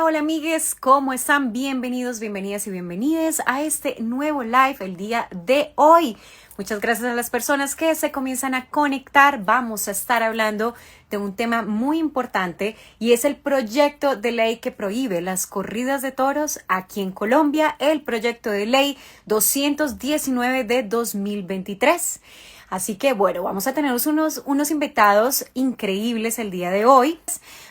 Hola amigues, ¿cómo están? Bienvenidos, bienvenidas y bienvenides a este nuevo live el día de hoy. Muchas gracias a las personas que se comienzan a conectar. Vamos a estar hablando de un tema muy importante y es el proyecto de ley que prohíbe las corridas de toros aquí en Colombia, el proyecto de ley 219 de 2023. Así que bueno, vamos a tener unos invitados increíbles el día de hoy.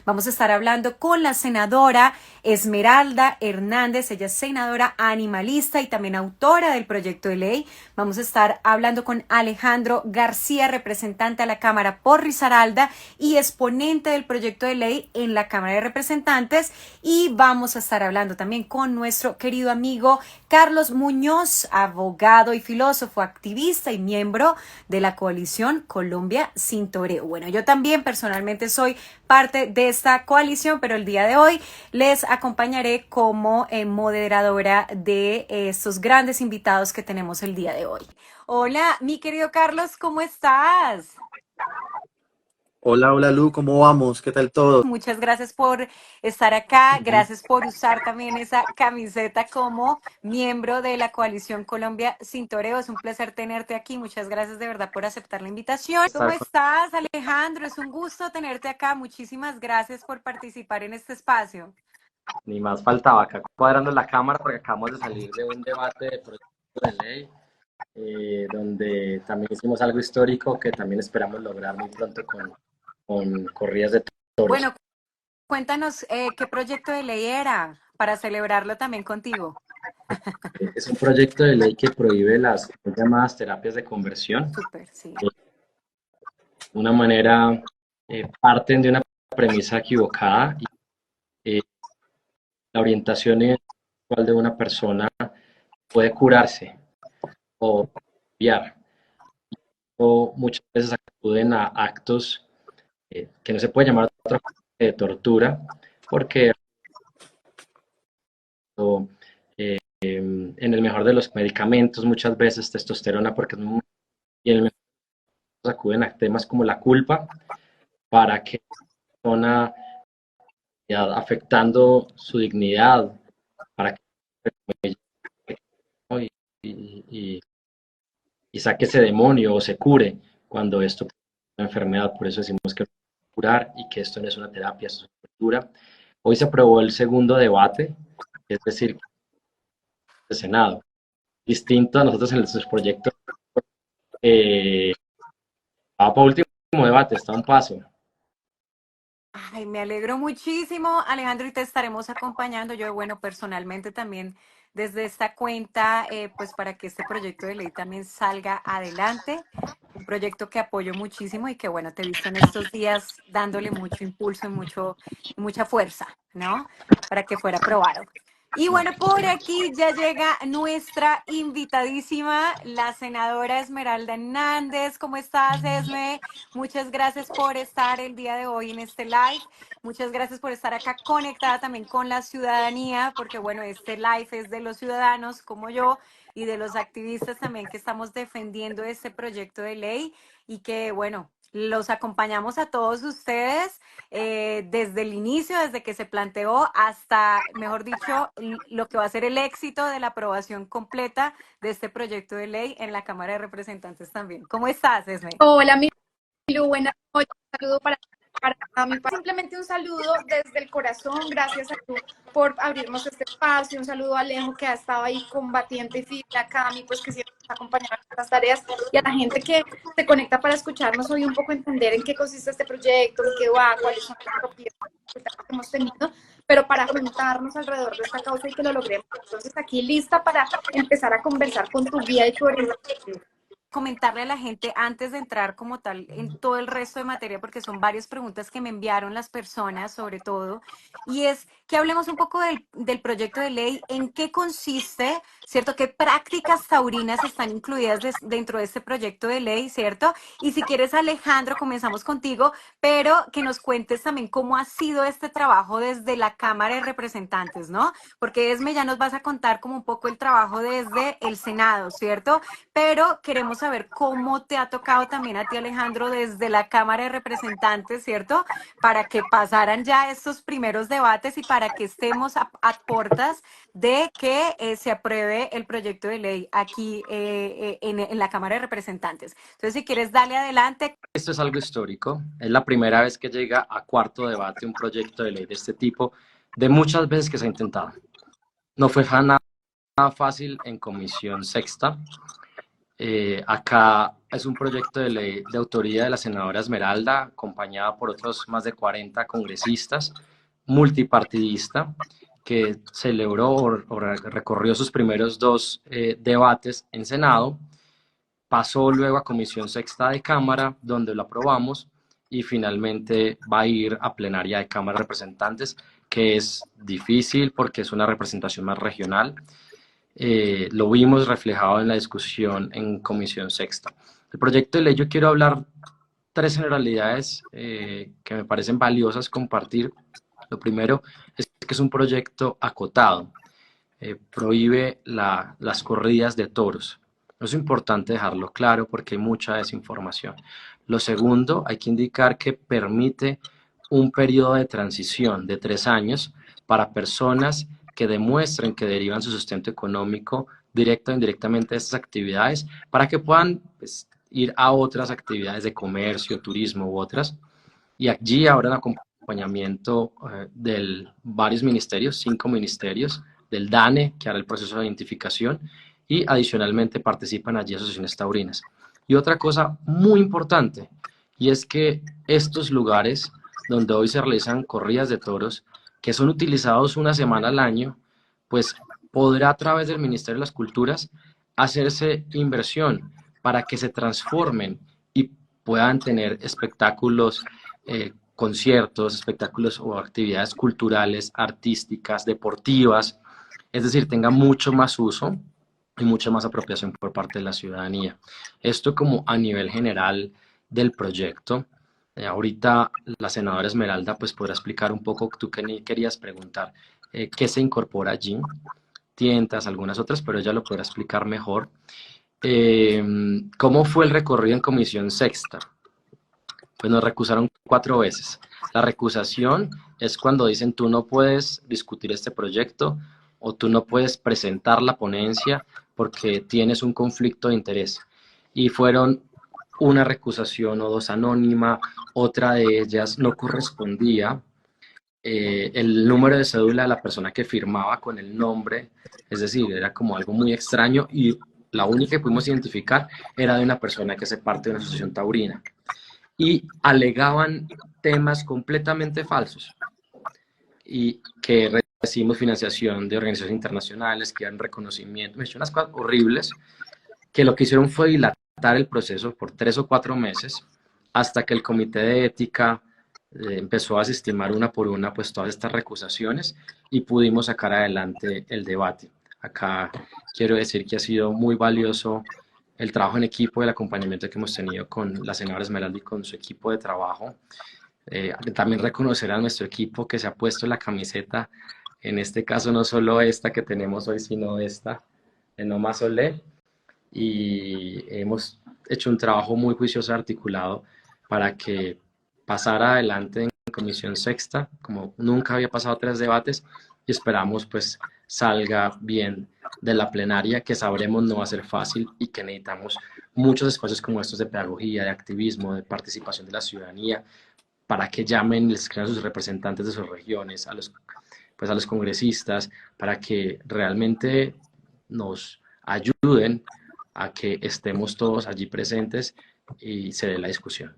Vamos a estar hablando con la senadora Esmeralda Hernández, ella es senadora animalista y también autora del proyecto de ley. Vamos a estar hablando con Alejandro García, representante a la Cámara por Risaralda y exponente del proyecto de ley en la Cámara de Representantes. Y vamos a estar hablando también con nuestro querido amigo Carlos Muñoz, abogado y filósofo, activista y miembro de la coalición Colombia Sin Toreo. Bueno, yo también personalmente soy parte de esta coalición, pero el día de hoy les acompañaré como moderadora de estos grandes invitados que tenemos el día de hoy. Hola, mi querido Carlos, ¿cómo estás? Hola, hola Lu, ¿cómo vamos? ¿Qué tal todo? Muchas gracias por estar acá, gracias por usar también esa camiseta como miembro de la coalición Colombia Sin Toreo. Es un placer tenerte aquí. Muchas gracias de verdad por aceptar la invitación. ¿Cómo Estar con- estás, Alejandro? Es un gusto tenerte acá. Muchísimas gracias por participar en este espacio. Ni más faltaba acá cuadrando la cámara porque acabamos de salir de un debate de proyecto de ley donde también hicimos algo histórico que también esperamos lograr muy pronto con corridas de toros. Bueno, cuéntanos qué proyecto de ley era para celebrarlo también contigo. Es un proyecto de ley que prohíbe las llamadas terapias de conversión. Súper, sí. De una manera, parten de una premisa equivocada y la orientación sexual de una persona puede curarse o cambiar. O muchas veces acuden a actos que no se puede llamar otra cosa que de tortura, porque en el mejor de los medicamentos muchas veces testosterona, porque es muy, y en el mejor acuden a temas como la culpa para que la persona afectando su dignidad, para que ¿no? y saque ese demonio o se cure cuando esto es una enfermedad. Por eso decimos que curar y que esto no es una terapia, esto es una tortura. Hoy se aprobó el segundo debate, es decir, el Senado. Distinto a nosotros en nuestros proyectos, va para último debate, está a un paso. Ay, me alegro muchísimo, Alejandro, y te estaremos acompañando. Yo, bueno, personalmente también desde esta cuenta, pues para que este proyecto de ley también salga adelante. Un proyecto que apoyo muchísimo y que, bueno, te he visto en estos días dándole mucho impulso y mucha fuerza, ¿no? Para que fuera aprobado. Y bueno, por aquí ya llega nuestra invitadísima, la senadora Esmeralda Hernández. ¿Cómo estás, Esme? Muchas gracias por estar el día de hoy en este live. Muchas gracias por estar acá conectada también con la ciudadanía, porque bueno, este live es de los ciudadanos como yo y de los activistas también que estamos defendiendo este proyecto de ley y que bueno, los acompañamos a todos ustedes desde el inicio, desde que se planteó hasta, mejor dicho, lo que va a ser el éxito de la aprobación completa de este proyecto de ley en la Cámara de Representantes también. ¿Cómo estás, Esme? Hola, Milu, buenas noches. Un saludo para mi país. Simplemente un saludo desde el corazón. Gracias a tú por abrirnos este espacio. Un saludo a Alejo, que ha estado ahí combatiente y fiel, a Cami, pues que siempre nos acompaña en estas tareas, y a la gente que se conecta para escucharnos hoy, un poco entender en qué consiste este proyecto, en qué va, cuáles son las propiedades que hemos tenido, pero para juntarnos alrededor de esta causa y que lo logremos. Entonces, aquí lista para empezar a conversar con tu guía y tu orientación. Comentarle a la gente antes de entrar como tal en todo el resto de materia, porque son varias preguntas que me enviaron las personas sobre todo, y es que hablemos un poco del proyecto de ley, en qué consiste, ¿cierto? ¿Qué prácticas taurinas están incluidas dentro de este proyecto de ley, ¿cierto? Y si quieres, Alejandro, comenzamos contigo, pero que nos cuentes también cómo ha sido este trabajo desde la Cámara de Representantes, ¿no? Porque Esme, ya nos vas a contar como un poco el trabajo desde el Senado, ¿cierto? Pero queremos saber cómo te ha tocado también a ti, Alejandro, desde la Cámara de Representantes, ¿cierto? Para que pasaran ya estos primeros debates y para que estemos a puertas de que se apruebe el proyecto de ley aquí en la Cámara de Representantes. Entonces, si quieres, dale adelante. Esto es algo histórico. Es la primera vez que llega a cuarto debate un proyecto de ley de este tipo, de muchas veces que se ha intentado. No fue nada fácil en comisión sexta. Acá es un proyecto de ley de autoría de la senadora Esmeralda, acompañada por otros más de 40 congresistas, multipartidista, que celebró o recorrió sus primeros dos debates en Senado, pasó luego a comisión sexta de Cámara, donde lo aprobamos, y finalmente va a ir a plenaria de Cámara de Representantes, que es difícil porque es una representación más regional. Lo vimos reflejado en la discusión en comisión sexta. El proyecto de ley, yo quiero hablar tres generalidades que me parecen valiosas compartir. Lo primero es que es un proyecto acotado, prohíbe las corridas de toros. Es importante dejarlo claro porque hay mucha desinformación. Lo segundo, hay que indicar que permite un periodo de transición de 3 años para personas que demuestren que derivan su sustento económico directo o indirectamente de estas actividades para que puedan pues, ir a otras actividades de comercio, turismo u otras. Y allí habrá un acompañamiento de varios ministerios, 5 ministerios, del DANE, que hará el proceso de identificación, y adicionalmente participan allí asociaciones taurinas. Y otra cosa muy importante, y es que estos lugares donde hoy se realizan corridas de toros, que son utilizados una semana al año, pues podrá a través del Ministerio de las Culturas hacerse inversión para que se transformen y puedan tener espectáculos, conciertos, espectáculos o actividades culturales, artísticas, deportivas, es decir, tenga mucho más uso y mucha más apropiación por parte de la ciudadanía. Esto como a nivel general del proyecto. Ahorita la senadora Esmeralda pues podrá explicar un poco, tú que querías preguntar, qué se incorpora allí, tientas, algunas otras, pero ella lo podrá explicar mejor. ¿Cómo fue el recorrido en comisión sexta? Pues nos recusaron 4 veces. La recusación es cuando dicen tú no puedes discutir este proyecto o tú no puedes presentar la ponencia porque tienes un conflicto de interés. Y fueron una recusación o 2 anónima, otra de ellas no correspondía el número de cédula de la persona que firmaba con el nombre, es decir, era como algo muy extraño y la única que pudimos identificar era de una persona que hace parte de una asociación taurina. Y alegaban temas completamente falsos y que recibimos financiación de organizaciones internacionales, que dan reconocimiento, me he hecho unas cosas horribles, que lo que hicieron fue dilatar el proceso por 3 o 4 meses hasta que el comité de ética empezó a desestimar una por una pues todas estas recusaciones y pudimos sacar adelante el debate. Acá quiero decir que ha sido muy valioso el trabajo en equipo, el acompañamiento que hemos tenido con la senadora Esmeralda y con su equipo de trabajo. También reconocer a nuestro equipo que se ha puesto la camiseta, en este caso no solo esta que tenemos hoy, sino esta, de No Más Olé, y hemos hecho un trabajo muy juicioso y articulado para que pasara adelante en comisión sexta, como nunca había pasado 3 debates, y esperamos pues salga bien de la plenaria, que sabremos no va a ser fácil y que necesitamos muchos espacios como estos de pedagogía, de activismo, de participación de la ciudadanía, para que llamen y les escriban a sus representantes de sus regiones, pues a los congresistas, para que realmente nos ayuden a que estemos todos allí presentes y se dé la discusión.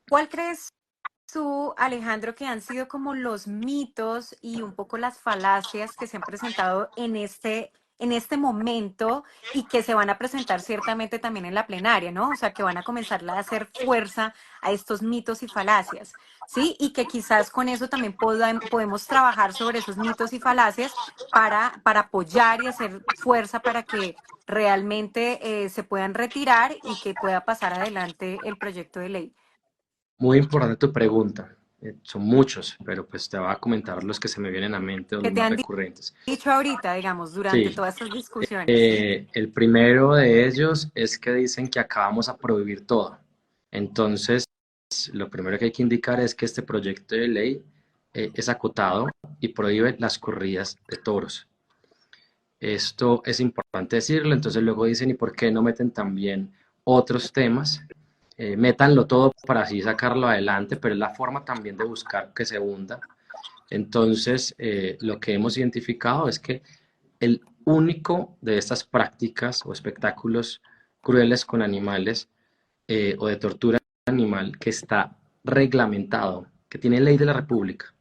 ¿Cuál crees tú, Alejandro, que han sido como los mitos y un poco las falacias que se han presentado en este momento y que se van a presentar ciertamente también en la plenaria, ¿no? O sea, que van a comenzar a hacer fuerza a estos mitos y falacias, ¿sí? Y que quizás con eso también podemos trabajar sobre esos mitos y falacias para apoyar y hacer fuerza para que realmente se puedan retirar y que pueda pasar adelante el proyecto de ley. Muy importante tu pregunta. son muchos, pero pues te voy a comentar los que se me vienen a mente o ¿Qué los te más han recurrentes. dicho ahorita, digamos, durante Sí, todas estas discusiones? el primero de ellos es que dicen que acá vamos a prohibir todo. Entonces, lo primero que hay que indicar es que este proyecto de ley es acotado y prohíbe las corridas de toros. Esto es importante decirlo, entonces luego dicen, ¿y por qué no meten también otros temas? Métanlo todo para así sacarlo adelante, pero es la forma también de buscar que se hunda. Entonces, lo que hemos identificado es que el único de estas prácticas o espectáculos crueles con animales o de tortura animal que está reglamentado, que tiene ley de la República,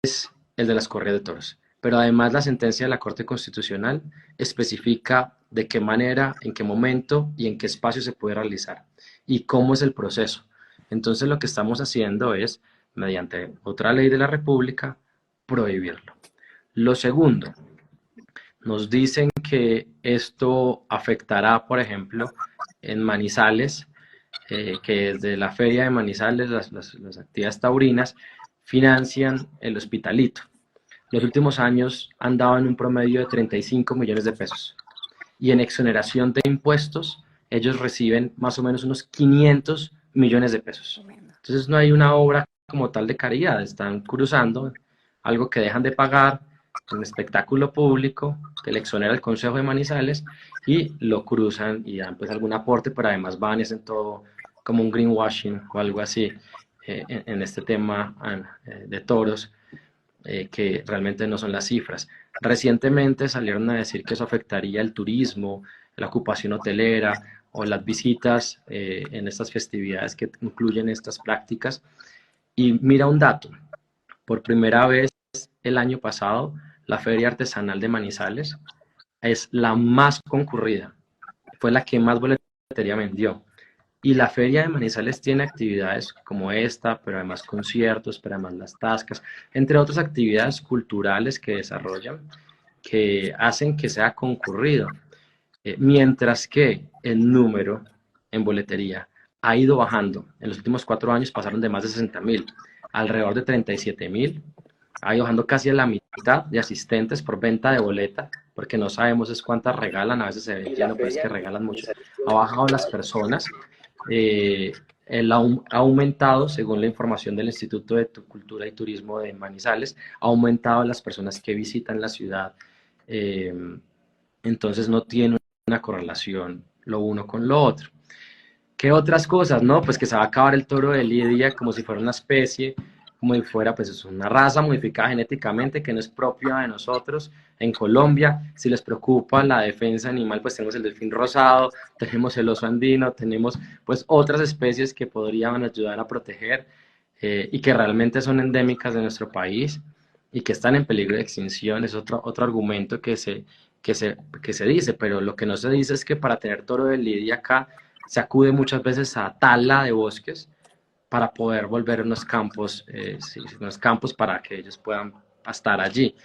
es el de las corridas de toros. Pero además la sentencia de la Corte Constitucional especifica de qué manera, en qué momento y en qué espacio se puede realizar y cómo es el proceso. Entonces lo que estamos haciendo es, mediante otra ley de la República, prohibirlo. Lo segundo, nos dicen que esto afectará, por ejemplo, en Manizales, que desde la feria de Manizales, las actividades taurinas financian el hospitalito. Los últimos años han dado en un promedio de 35 millones de pesos. Y en exoneración de impuestos, ellos reciben más o menos unos 500 millones de pesos. Entonces no hay una obra como tal de caridad, están cruzando algo que dejan de pagar, un espectáculo público que le exonera el Consejo de Manizales y lo cruzan y dan pues algún aporte, pero además van y hacen todo como un greenwashing o algo así en este tema de toros, que realmente no son las cifras. Recientemente salieron a decir que eso afectaría el turismo, la ocupación hotelera o las visitas en estas festividades que incluyen estas prácticas. Y mira un dato, por primera vez el año pasado, la Feria Artesanal de Manizales es la más concurrida, fue la que más boletería vendió. Y la Feria de Manizales tiene actividades como esta, pero además conciertos, pero además las tascas, entre otras actividades culturales que desarrollan, que hacen que sea concurrido. Mientras que el número en boletería ha ido bajando. En los últimos 4 años pasaron de más de 60.000, alrededor de 37.000, ha ido bajando casi a la mitad de asistentes por venta de boleta, porque no sabemos es cuántas regalan, a veces se ve lleno, pero es que regalan mucho. Ha bajado las personas, ha aumentado, según la información del Instituto de Cultura y Turismo de Manizales, ha aumentado las personas que visitan la ciudad, entonces no tiene una correlación lo uno con lo otro. ¿Qué otras cosas? No, pues que se va a acabar el toro de Lidia como si fuera una especie, como si fuera pues es una raza modificada genéticamente que no es propia de nosotros. En Colombia, si les preocupa la defensa animal, pues tenemos el delfín rosado, tenemos el oso andino, tenemos pues otras especies que podrían ayudar a proteger y que realmente son endémicas de nuestro país y que están en peligro de extinción. Es otro argumento que se dice, pero lo que no se dice es que para tener toro de Lidia acá se acude muchas veces a tala de bosques para poder volver unos campos para que ellos puedan pastar allí.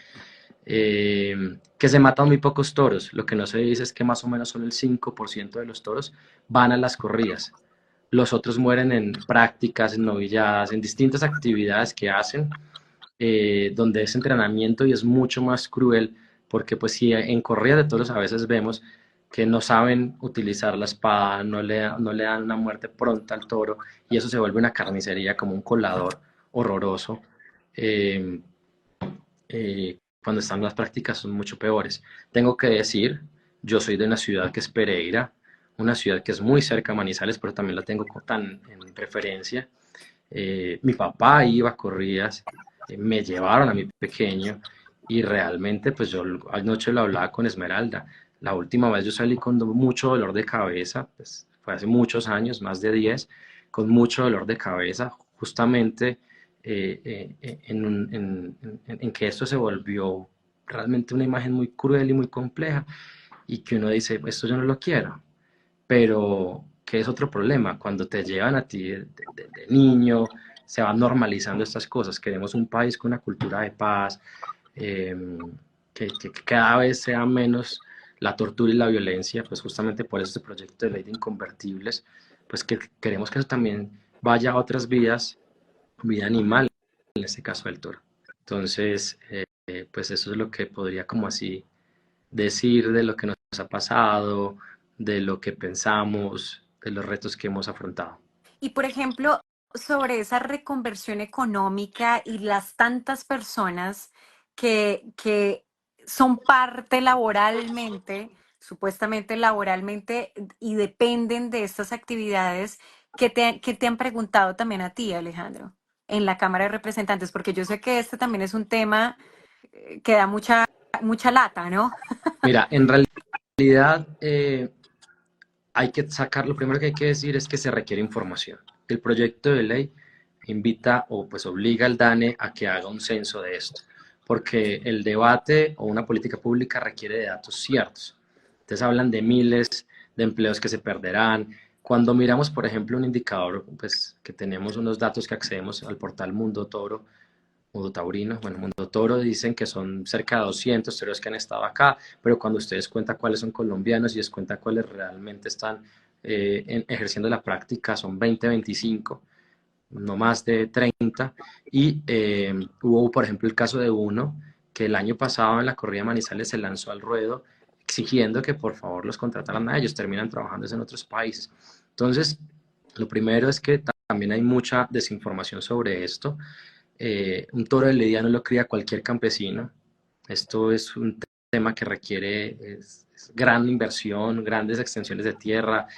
Que se matan muy pocos toros, lo que no se dice es que más o menos solo el 5% de los toros van a las corridas. Los otros mueren en prácticas, en novilladas, en distintas actividades que hacen, donde es entrenamiento y es mucho más cruel, porque pues si en corridas de toros a veces vemos que no saben utilizar la espada, no le dan una muerte pronta al toro, y eso se vuelve una carnicería como un colador horroroso. Eh, Cuando están las prácticas son mucho peores. Tengo que decir, yo soy de una ciudad que es Pereira, una ciudad que es muy cerca a Manizales, pero también la tengo tan en referencia. Mi papá iba a corridas, me llevaron a mi pequeño y realmente pues yo anoche lo hablaba con Esmeralda. La última vez yo salí con mucho dolor de cabeza, pues fue hace muchos años, más de 10, con mucho dolor de cabeza, justamente en que esto se volvió realmente una imagen muy cruel y muy compleja y que uno dice, esto yo no lo quiero, pero que es otro problema, cuando te llevan a ti de niño, se van normalizando estas cosas, queremos un país con una cultura de paz, eh, que cada vez sea menos la tortura y la violencia, pues justamente por eso este proyecto de ley de inconvertibles, pues que queremos que eso también vaya a otras vías vida animal, en este caso del toro. Entonces, pues eso es lo que podría como así decir de lo que nos ha pasado, de lo que pensamos, de los retos que hemos afrontado. Y por ejemplo, sobre esa reconversión económica y las tantas personas que son parte laboralmente, supuestamente laboralmente, y dependen de estas actividades, que te han preguntado también a ti, Alejandro, en la Cámara de Representantes, porque yo sé que este también es un tema que da mucha lata, ¿no? Mira, en realidad hay que sacar, lo primero que hay que decir es que se requiere información. El proyecto de ley invita o pues obliga al DANE a que haga un censo de esto, porque el debate o una política pública requiere de datos ciertos. Entonces hablan de miles de empleos que se perderán. Cuando miramos, por ejemplo, un indicador, pues que tenemos unos datos que accedemos al portal Mundo Toro, Mundo Taurino, bueno, Mundo Toro, dicen que son cerca de 200 toreros que han estado acá, pero cuando ustedes cuentan cuáles son colombianos y les cuentan cuáles realmente están ejerciendo la práctica, son 20, 25, no más de 30, y hubo, por ejemplo, el caso de uno que el año pasado en la corrida de Manizales se lanzó al ruedo exigiendo que por favor los contrataran a ellos, terminan trabajando en otros países. Entonces, lo primero es que también hay mucha desinformación sobre esto. Un toro de lidia no lo cría cualquier campesino. Esto es un tema que requiere gran inversión, grandes extensiones de tierra.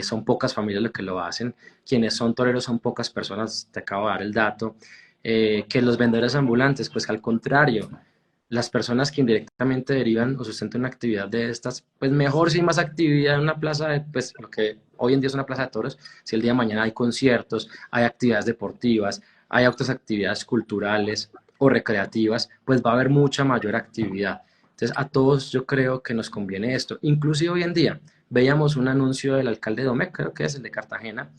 Son pocas familias las que lo hacen. Quienes son toreros son pocas personas, te acabo de dar el dato. Que los vendedores ambulantes, pues al contrario, las personas que indirectamente derivan o sustentan una actividad de estas, pues mejor si hay más actividad en una plaza, pues lo que hoy en día es una plaza de toros, si el día de mañana hay conciertos, hay actividades deportivas, hay otras actividades culturales o recreativas, pues va a haber mucha mayor actividad. Entonces a todos yo creo que nos conviene esto. Inclusive hoy en día veíamos un anuncio del alcalde Domecq, creo que es el de Cartagena,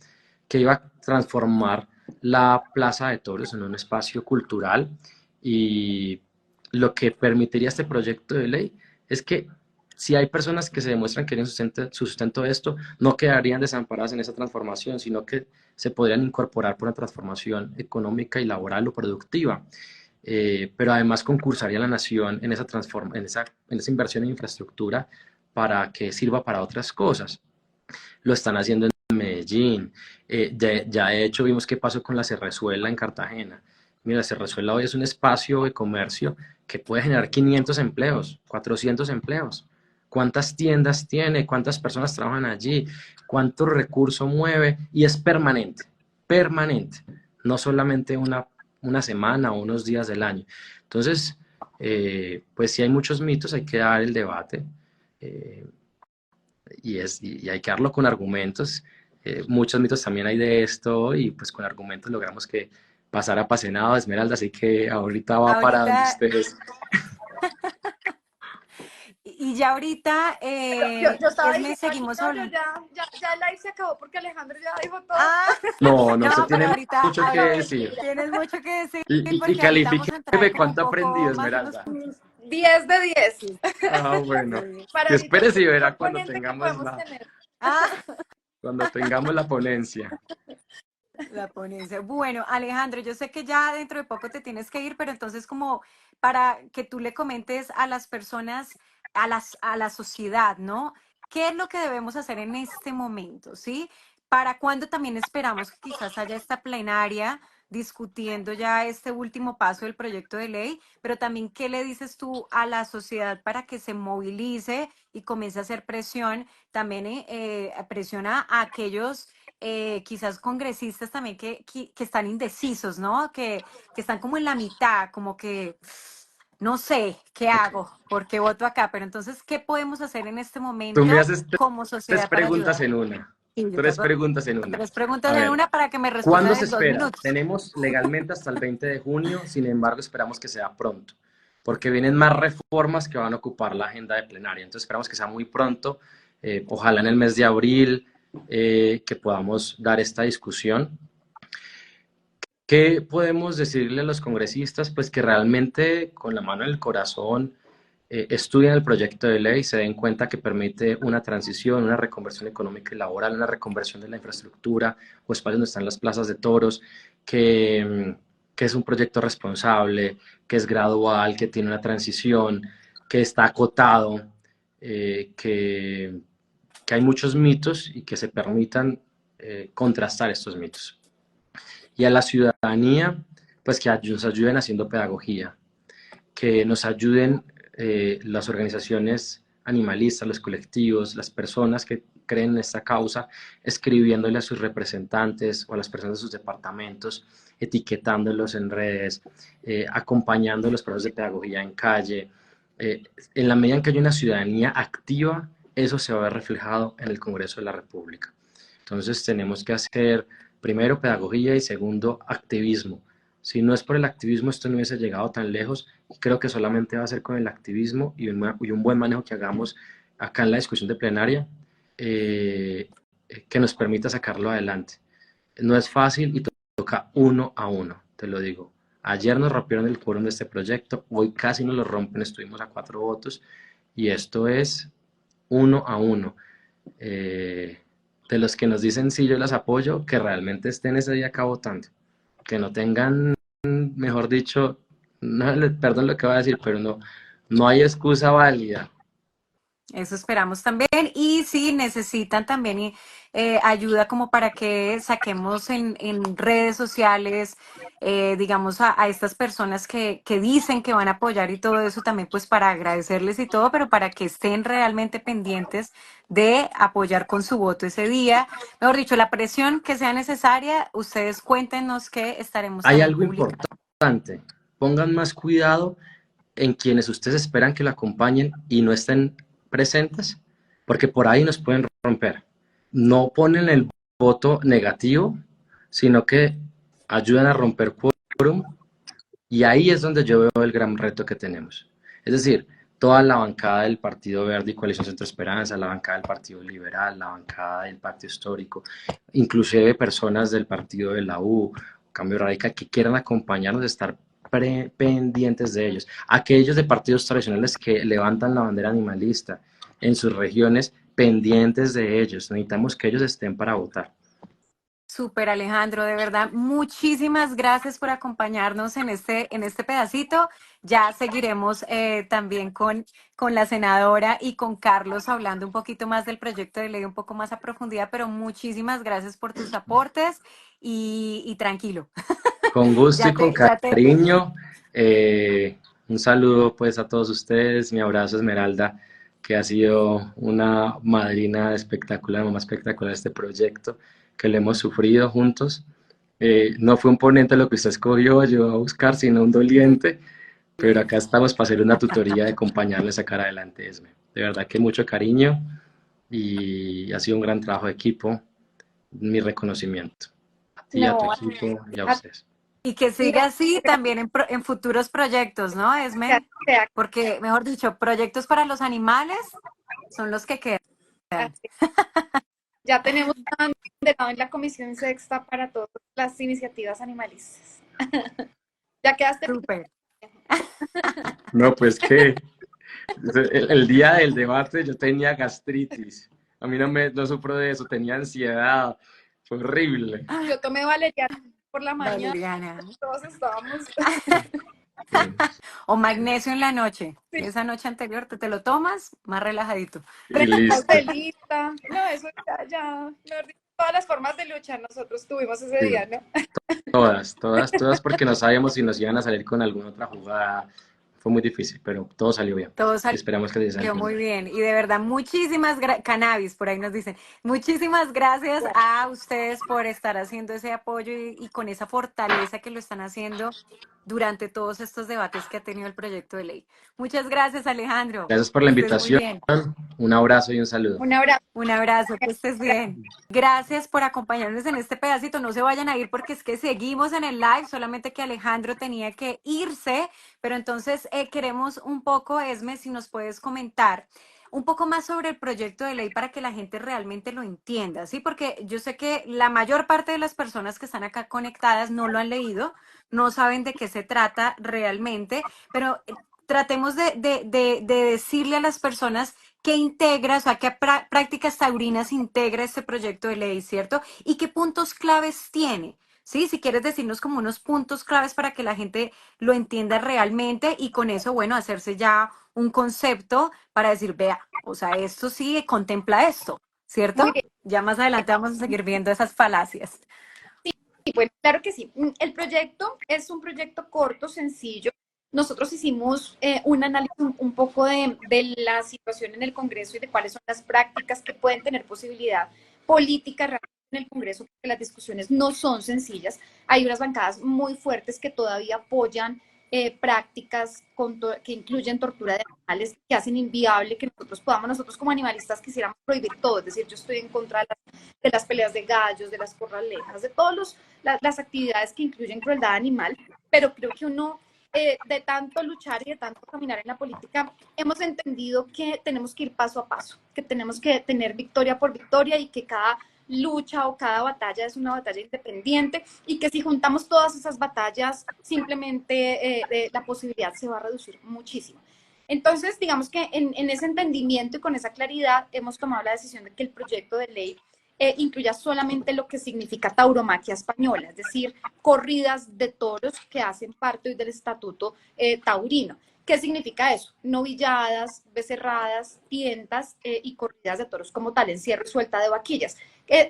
que iba a transformar la plaza de toros en un espacio cultural, y lo que permitiría este proyecto de ley es que si hay personas que se demuestran que quieren sustento de esto, no quedarían desamparadas en esa transformación, sino que se podrían incorporar por una transformación económica y laboral o productiva. Pero además concursaría la nación en esa inversión en infraestructura para que sirva para otras cosas. Lo están haciendo en Medellín. Ya de hecho vimos qué pasó con la Cerrezuela en Cartagena. Mira, Cerrezuela hoy es un espacio de comercio que puede generar 500 empleos, 400 empleos. ¿Cuántas tiendas tiene? ¿Cuántas personas trabajan allí? ¿Cuánto recurso mueve? Y es permanente, permanente, no solamente una semana o unos días del año. Entonces, pues si hay muchos mitos, hay que dar el debate. Y hay que darlo con argumentos. Muchos mitos también hay de esto, y pues con argumentos logramos que pasara apasionado Esmeralda, así que ahorita va para donde Ahorita, ustedes. y ya ahorita, Yo estaba Esme, diciendo, seguimos no, yo hablando. ya el live se acabó porque Alejandro ya dijo todo. Ah, No, no, usted no, pero tiene ahorita, mucho que decir. tienes mucho que decir Y porque ahorita vamos a entrar califíqueme como un cuánto ha poco aprendido, más en los Esmeralda. puntos. 10 de 10 Ah, bueno. para el Espérese y verá mejor ponente que podemos tener. Ah, cuando tengamos la ponencia. la ponencia. Bueno, Alejandro, yo sé que ya dentro de poco te tienes que ir, pero entonces como para que tú le comentes a las personas, a la sociedad, ¿no? ¿Qué es lo que debemos hacer en este momento, sí? ¿Para cuándo también esperamos que quizás haya esta plenaria discutiendo ya este último paso del proyecto de ley? Pero también, ¿qué le dices tú a la sociedad para que se movilice y comience a hacer presión? También presiona a aquellos quizás congresistas también que están indecisos, ¿no? Que están como en la mitad, como que no sé qué Okay. hago, porque voto acá, pero entonces, ¿qué podemos hacer en este Tú me momento haces como tres sociedad para preguntas ayudar? en una. Y yo te Tres hago preguntas en una. 3 preguntas A en ver, una para que me ¿cuándo respondan se en dos espera? minutos. Tenemos legalmente hasta el 20 de junio, sin embargo esperamos que sea pronto, porque vienen más reformas que van a ocupar la agenda de plenaria. Entonces esperamos que sea muy pronto, ojalá en el mes de abril, que podamos dar esta discusión. ¿Qué podemos decirle a los congresistas? Pues que realmente con la mano en el corazón estudien el proyecto de ley, se den cuenta que permite una transición, una reconversión económica y laboral, una reconversión de la infraestructura o espacios donde están las plazas de toros, que es un proyecto responsable, que es gradual, que tiene una transición, que está acotado, que hay muchos mitos y que se permitan contrastar estos mitos. Y a la ciudadanía, pues que nos ayuden haciendo pedagogía, que nos ayuden las organizaciones animalistas, los colectivos, las personas que creen en esta causa, escribiéndole a sus representantes o a las personas de sus departamentos, etiquetándolos en redes, acompañando los procesos de pedagogía en calle. En la medida en que hay una ciudadanía activa, eso se va a ver reflejado en el Congreso de la República. Entonces tenemos que hacer primero pedagogía y segundo activismo. Si no es por el activismo, esto no hubiese llegado tan lejos. Creo que solamente va a ser con el activismo y un buen manejo que hagamos acá en la discusión de plenaria que nos permita sacarlo adelante. No es fácil y toca uno a uno, te lo digo. Ayer nos rompieron el quórum de este proyecto, hoy casi nos lo rompen, estuvimos a 4 votos y esto es uno a uno. De los que nos dicen sí, yo las apoyo, que realmente estén ese día acá votando, que no tengan, mejor dicho, no, perdón lo que voy a decir, pero no hay excusa válida. Eso esperamos también. Y si necesitan también ayuda como para que saquemos en redes sociales, digamos, a estas personas que dicen que van a apoyar y todo eso también, pues para agradecerles y todo, pero para que estén realmente pendientes de apoyar con su voto ese día. Mejor dicho, la presión que sea necesaria, ustedes cuéntenos que estaremos Hay también algo publicando. importante, pongan más cuidado en quienes ustedes esperan que lo acompañen y no estén presentes, porque por ahí nos pueden romper. No ponen el voto negativo, sino que ayudan a romper quórum y ahí es donde yo veo el gran reto que tenemos. Es decir, toda la bancada del Partido Verde y Coalición Centro Esperanza, la bancada del Partido Liberal, la bancada del Pacto Histórico, inclusive personas del Partido de la U, Cambio Radical, que quieran acompañarnos, estar pendientes de ellos. Aquellos de partidos tradicionales que levantan la bandera animalista en sus regiones, pendientes de ellos. Necesitamos que ellos estén para votar. Súper Alejandro, de verdad, muchísimas gracias por acompañarnos en este pedacito. Ya seguiremos también con la senadora y con Carlos hablando un poquito más del proyecto de ley, un poco más a profundidad, pero muchísimas gracias por tus aportes y tranquilo. Con gusto y Ya con te, ya te, cariño. Un saludo pues a todos ustedes, mi abrazo Esmeralda, que ha sido una madrina espectacular, mamá espectacular de este proyecto, que lo hemos sufrido juntos. No fue un ponente lo que usted escogió, ayudó a buscar, sino un doliente, pero acá estamos para hacer una tutoría de acompañarle a sacar adelante Esme. De verdad que mucho cariño y ha sido un gran trabajo de equipo, mi reconocimiento a ti, a tu No, equipo y a a- ustedes. y que siga así también en futuros proyectos, ¿no, a- Esme? Porque, mejor dicho, proyectos para los animales son los que quedan. ya tenemos un delegado en la Comisión Sexta para todas las iniciativas animalistas. Ya quedaste. Súper. No, pues que el día del debate yo tenía gastritis. A mí no sufro de eso, tenía ansiedad. Fue horrible. Yo tomé valeriana por la mañana, Valeriana. todos estábamos. O magnesio en la noche. Sí. Esa noche anterior te lo tomas más relajadito. Y listo. Pastelita. No, eso ya, mejor dicho, todas las formas de lucha nosotros tuvimos ese Sí. día, ¿no? Todas, porque no sabíamos si nos iban a salir con alguna otra jugada. Fue muy difícil, pero todo salió bien. Todo Y esperamos que les salió muy bien. Y de verdad, muchísimas cannabis, por ahí nos dicen. Muchísimas gracias a ustedes por estar haciendo ese apoyo y con esa fortaleza que lo están haciendo durante todos estos debates que ha tenido el proyecto de ley. Muchas gracias, Alejandro. Gracias por la Que estés muy invitación. bien. Un abrazo y un saludo. Un abrazo. Un abrazo, que estés bien. Gracias por acompañarnos en este pedacito. No se vayan a ir porque es que seguimos en el live, solamente que Alejandro tenía que irse, pero entonces queremos un poco, Esme, si nos puedes comentar un poco más sobre el proyecto de ley para que la gente realmente lo entienda, ¿sí? Porque yo sé que la mayor parte de las personas que están acá conectadas no lo han leído, no saben de qué se trata realmente, pero tratemos de decirle a las personas qué integra, o sea, qué prácticas taurinas integra este proyecto de ley, ¿cierto? Y qué puntos claves tiene. Sí, si quieres decirnos como unos puntos claves para que la gente lo entienda realmente y con eso, bueno, hacerse ya un concepto para decir, vea, o sea, esto sí contempla esto, Muy ¿cierto? bien. Ya más adelante vamos a seguir viendo esas falacias. Sí, bueno, claro que sí. El proyecto es un proyecto corto, sencillo. Nosotros hicimos un análisis un poco de la situación en el Congreso y de cuáles son las prácticas que pueden tener posibilidad política realmente en el Congreso, porque las discusiones no son sencillas. Hay unas bancadas muy fuertes que todavía apoyan prácticas que incluyen tortura de animales, que hacen inviable que nosotros como animalistas quisiéramos prohibir todo. Es decir, yo estoy en contra de las peleas de gallos, de las corralejas, de todas las actividades que incluyen crueldad animal, pero creo que uno, de tanto luchar y de tanto caminar en la política, hemos entendido que tenemos que ir paso a paso, que tenemos que tener victoria por victoria y que cada lucha o cada batalla es una batalla independiente y que si juntamos todas esas batallas, simplemente la posibilidad se va a reducir muchísimo. Entonces, digamos que en ese entendimiento y con esa claridad hemos tomado la decisión de que el proyecto de ley incluya solamente lo que significa tauromaquia española, es decir, corridas de toros que hacen parte hoy del estatuto taurino. ¿Qué significa eso? Novilladas, becerradas, tientas y corridas de toros como tal, encierro y suelta de vaquillas.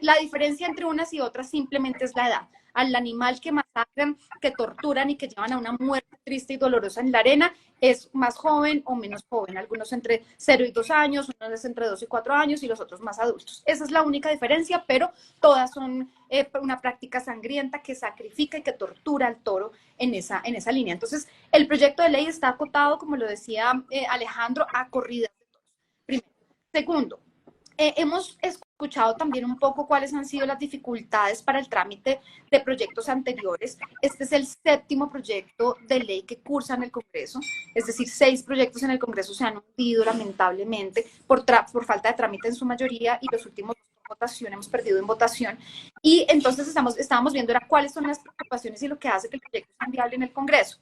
La diferencia entre unas y otras simplemente es la edad. Al animal que masacran, que torturan y que llevan a una muerte triste y dolorosa en la arena, es más joven o menos joven. Algunos entre 0 y 2 años, unos entre 2 y 4 años y los otros más adultos. Esa es la única diferencia, pero todas son una práctica sangrienta que sacrifica y que tortura al toro en esa línea. Entonces, el proyecto de ley está acotado, como lo decía Alejandro, a corridas de toros. Primero. Segundo, hemos escuchado también un poco cuáles han sido las dificultades para el trámite de proyectos anteriores. Este es el 7º proyecto de ley que cursa en el Congreso, es decir, 6 proyectos en el Congreso se han hundido lamentablemente por falta de trámite en su mayoría y los últimos por votación hemos perdido en votación. Y entonces estábamos viendo cuáles son las preocupaciones y lo que hace que el proyecto sea viable en el Congreso.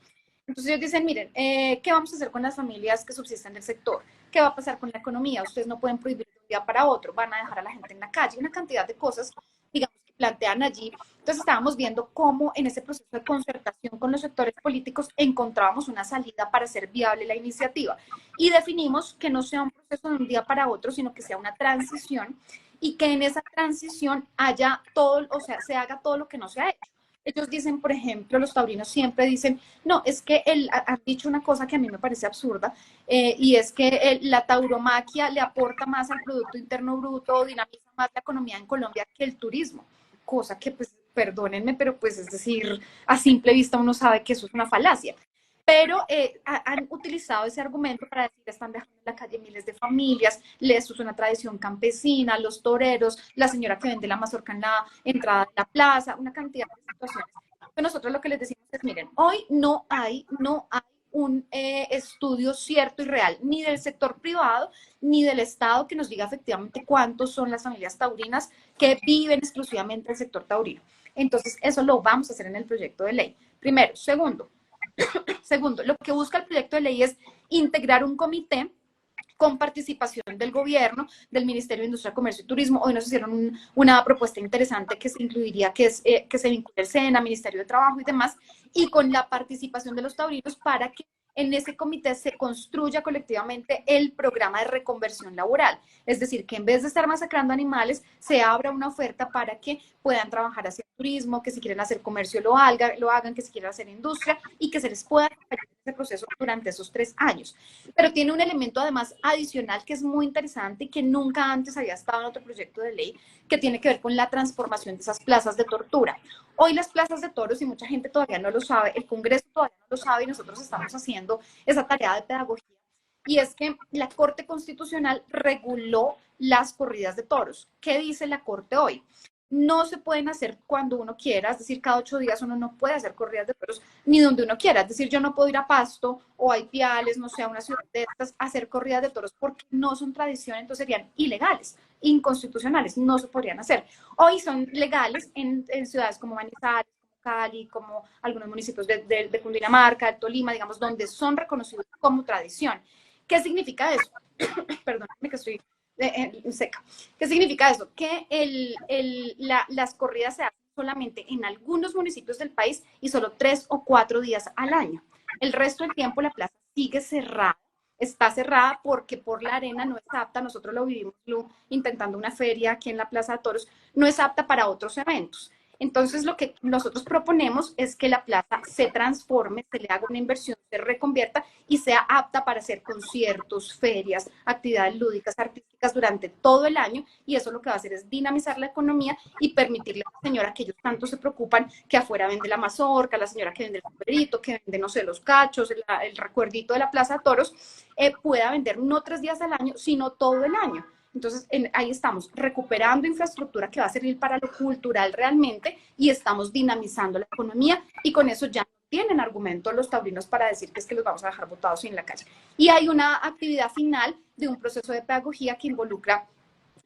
Entonces ellos dicen, miren, ¿qué vamos a hacer con las familias que subsisten del sector? ¿Qué va a pasar con la economía? Ustedes no pueden prohibir de un día para otro, van a dejar a la gente en la calle, una cantidad de cosas, digamos, que plantean allí. Entonces estábamos viendo cómo en ese proceso de concertación con los sectores políticos encontrábamos una salida para hacer viable la iniciativa. Y definimos que no sea un proceso de un día para otro, sino que sea una transición y que en esa transición haya todo, o sea, se haga todo lo que no se ha hecho. Ellos dicen, por ejemplo, los taurinos siempre dicen, no, es que han dicho una cosa que a mí me parece absurda, y es que la tauromaquia le aporta más al Producto Interno Bruto, dinamiza más la economía en Colombia que el turismo, cosa que, pues, perdónenme, pero pues es decir, a simple vista uno sabe que eso es una falacia. Pero han utilizado ese argumento para decir, están dejando en la calle miles de familias, esto es una tradición campesina, los toreros, la señora que vende la mazorca en la entrada de la plaza, una cantidad de situaciones. Pero nosotros lo que les decimos es, miren, hoy no hay un estudio cierto y real, ni del sector privado, ni del Estado, que nos diga efectivamente cuántos son las familias taurinas que viven exclusivamente del sector taurino. Entonces, eso lo vamos a hacer en el proyecto de ley. Primero. Segundo, lo que busca el proyecto de ley es integrar un comité con participación del gobierno, del Ministerio de Industria, Comercio y Turismo. Hoy nos hicieron una propuesta interesante que se incluiría, que se vincule el SENA, Ministerio de Trabajo y demás, y con la participación de los taurinos para que en ese comité se construya colectivamente el programa de reconversión laboral. Es decir, que en vez de estar masacrando animales, se abra una oferta para que puedan trabajar hacia el turismo, que si quieren hacer comercio lo hagan, que si quieren hacer industria y que se les pueda acompañar en ese proceso durante esos 3 años. Pero tiene un elemento además adicional que es muy interesante y que nunca antes había estado en otro proyecto de ley, que tiene que ver con la transformación de esas plazas de tortura. Hoy las plazas de toros, y mucha gente todavía no lo sabe, el Congreso todavía no lo sabe y nosotros estamos haciendo esa tarea de pedagogía, y es que la Corte Constitucional reguló las corridas de toros. ¿Qué dice la Corte hoy? No se pueden hacer cuando uno quiera, es decir, cada 8 días uno no puede hacer corridas de toros ni donde uno quiera, es decir, yo no puedo ir a Pasto o a Ipiales, no sé, a una ciudad de estas, a hacer corridas de toros porque no son tradición, entonces serían ilegales, inconstitucionales, no se podrían hacer. Hoy son legales en ciudades como Manizales, Cali, como algunos municipios de Cundinamarca, de Tolima, digamos, donde son reconocidos como tradición. ¿Qué significa eso? Perdóname que estoy seca. ¿Qué significa eso? Que las corridas se hacen solamente en algunos municipios del país y solo 3 o 4 días al año. El resto del tiempo la plaza sigue cerrada. Está cerrada porque por la arena no es apta, nosotros lo vivimos intentando una feria aquí en la Plaza de Toros, no es apta para otros eventos. Entonces lo que nosotros proponemos es que la plaza se transforme, se le haga una inversión, se reconvierta y sea apta para hacer conciertos, ferias, actividades lúdicas, artísticas durante todo el año, y eso lo que va a hacer es dinamizar la economía y permitirle a la señora que ellos tanto se preocupan, que afuera vende la mazorca, la señora que vende el sombrerito, que vende, no sé, los cachos, el recuerdito de la Plaza de Toros, pueda vender no 3 días al año, sino todo el año. Entonces, ahí estamos recuperando infraestructura que va a servir para lo cultural realmente y estamos dinamizando la economía, y con eso ya no tienen argumento los taurinos para decir que es que los vamos a dejar botados en la calle. Y hay una actividad final de un proceso de pedagogía que involucra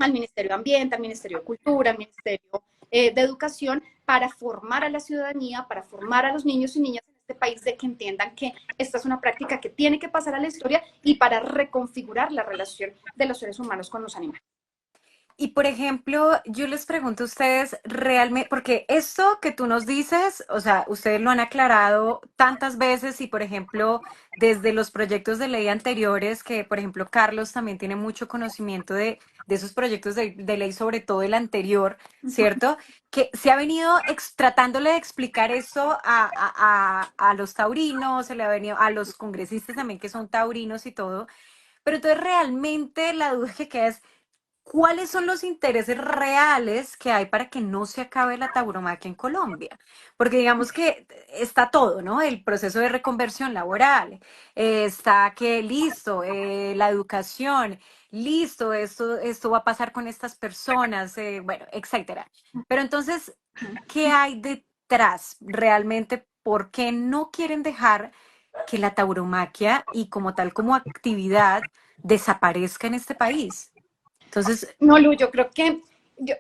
al Ministerio de Ambiente, al Ministerio de Cultura, al Ministerio de Educación, para formar a la ciudadanía, para formar a los niños y niñas en este país, de que entiendan que esta es una práctica que tiene que pasar a la historia, y para reconfigurar la relación de los seres humanos con los animales. Y por ejemplo, yo les pregunto a ustedes realmente, porque esto que tú nos dices, o sea, ustedes lo han aclarado tantas veces y por ejemplo, desde los proyectos de ley anteriores, que por ejemplo Carlos también tiene mucho conocimiento de esos proyectos de ley, sobre todo el anterior, ¿cierto? Que se ha venido tratándole de explicar eso a los taurinos, se le ha venido a los congresistas también que son taurinos y todo, pero entonces realmente la duda que queda es, ¿cuáles son los intereses reales que hay para que no se acabe la tauromaquia en Colombia? Porque digamos que está todo, ¿no? El proceso de reconversión laboral, está que listo, la educación, listo, esto va a pasar con estas personas, bueno, etcétera. Pero entonces, ¿qué hay detrás realmente? ¿Por qué no quieren dejar que la tauromaquia y como tal, como actividad, desaparezca en este país? Entonces, No, Lu, yo creo que,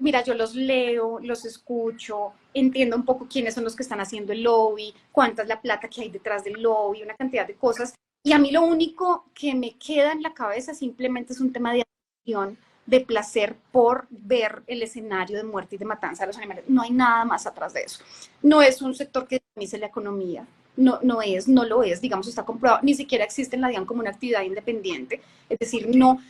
mira, yo los leo, los escucho, entiendo un poco quiénes son los que están haciendo el lobby, cuánta es la plata que hay detrás del lobby, una cantidad de cosas. Y a mí lo único que me queda en la cabeza simplemente es un tema de adicción, de placer por ver el escenario de muerte y de matanza de los animales. No hay nada más atrás de eso. No es un sector que dinamice la economía. No, no lo es, digamos, está comprobado, ni siquiera existe en la DIAN como una actividad independiente, es decir, no,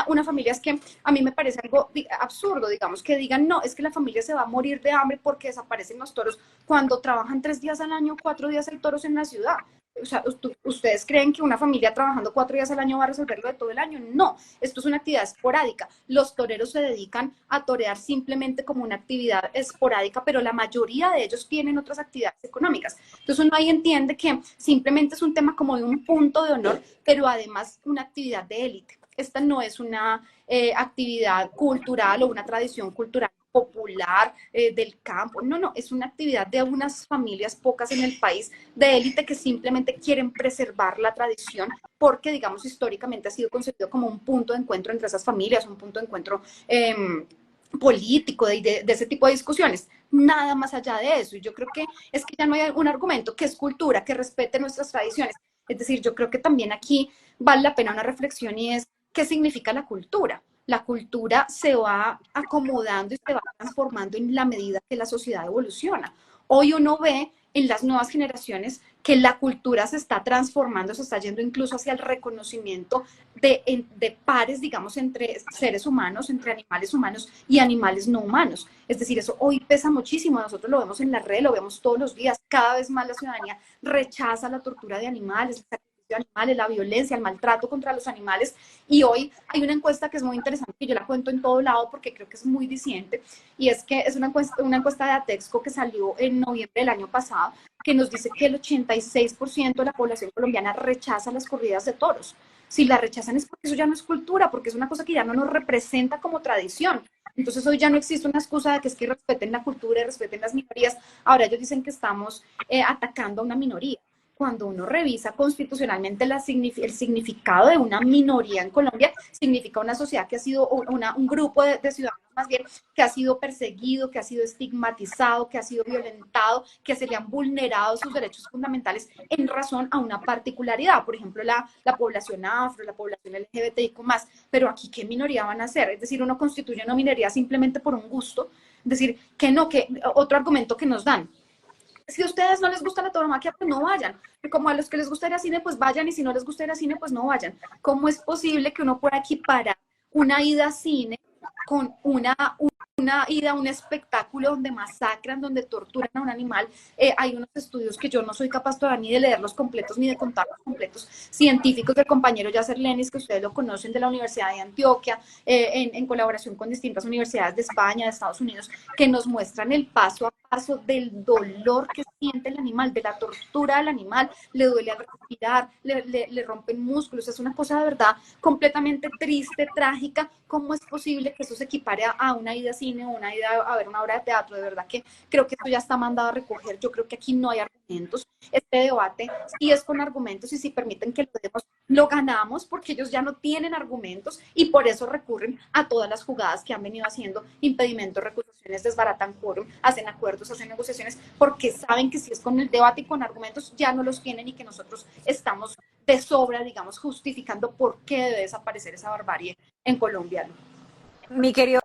una familia, es que a mí me parece algo absurdo, digamos, que digan, no, es que la familia se va a morir de hambre porque desaparecen los toros cuando trabajan 3 días al año, 4 días hay toros en la ciudad. O sea, ¿ustedes creen que una familia trabajando 4 días al año va a resolverlo de todo el año? No, esto es una actividad esporádica. Los toreros se dedican a torear simplemente como una actividad esporádica, pero la mayoría de ellos tienen otras actividades económicas. Entonces uno ahí entiende que simplemente es un tema como de un punto de honor, pero además una actividad de élite. Esta no es una actividad cultural o una tradición cultural popular del campo. No, es una actividad de unas familias, pocas en el país, de élite, que simplemente quieren preservar la tradición porque, digamos, históricamente ha sido concebido como un punto de encuentro entre esas familias, un punto de encuentro político, de ese tipo de discusiones. Nada más allá de eso. Y yo creo que es que ya no hay un argumento que es cultura, que respete nuestras tradiciones. Es decir, yo creo que también aquí vale la pena una reflexión, y es, ¿qué significa la cultura? La cultura se va acomodando y se va transformando en la medida que la sociedad evoluciona. Hoy uno ve en las nuevas generaciones que la cultura se está transformando, se está yendo incluso hacia el reconocimiento de pares, digamos, entre seres humanos, entre animales humanos y animales no humanos. Es decir, eso hoy pesa muchísimo, nosotros lo vemos en la red, lo vemos todos los días, cada vez más la ciudadanía rechaza la tortura de animales, de animales, la violencia, el maltrato contra los animales. Y hoy hay una encuesta que es muy interesante, que yo la cuento en todo lado porque creo que es muy diciente, y es que es una encuesta de Atexco que salió en noviembre del año pasado, que nos dice que el 86% de la población colombiana rechaza las corridas de toros. Si la rechazan es porque eso ya no es cultura, porque es una cosa que ya no nos representa como tradición. Entonces hoy ya no existe una excusa de que es que respeten la cultura y respeten las minorías. Ahora ellos dicen que estamos atacando a una minoría. cuando uno revisa constitucionalmente el significado de una minoría en Colombia, significa una sociedad que ha sido, un grupo de ciudadanos más bien, que ha sido perseguido, que ha sido estigmatizado, que ha sido violentado, que se le han vulnerado sus derechos fundamentales en razón a una particularidad, por ejemplo, la población afro, la población LGBTIQ+, pero aquí, ¿qué minoría van a ser? Es decir, uno constituye una minoría simplemente por un gusto, es decir, que no, que otro argumento que nos dan. Si a ustedes no les gusta la tauromaquia, pues no vayan. Como a los que les gusta ir a cine, pues vayan, y si no les gusta ir a cine, pues no vayan. ¿Cómo es posible que uno pueda equiparar una ida a cine con una ida a un espectáculo donde masacran, donde torturan a un animal? Hay unos estudios que yo no soy capaz todavía ni de leerlos completos, ni de contarlos completos, científicos del compañero Yasser Lenis, que ustedes lo conocen, de la Universidad de Antioquia, en colaboración con distintas universidades de España, de Estados Unidos, que nos muestran el paso a paso del dolor que siente el animal, de la tortura del animal. Le duele al respirar, le rompen músculos, es una cosa de verdad completamente triste, trágica. ¿Cómo es posible que eso se equipare a una ida a cine o una ida a ver una obra de teatro? De verdad que creo que esto ya está mandado a recoger. Yo creo que aquí no hay argumentos. Este debate sí es con argumentos, y si permiten que lo demos, lo ganamos, porque ellos ya no tienen argumentos y por eso recurren a todas las jugadas que han venido haciendo: impedimentos, recusaciones, desbaratan quórum, hacen acuerdos, hacen negociaciones, porque saben que si es con el debate y con argumentos ya no los tienen, y que nosotros estamos de sobra, digamos, justificando por qué debe desaparecer esa barbarie en Colombia. Mi querido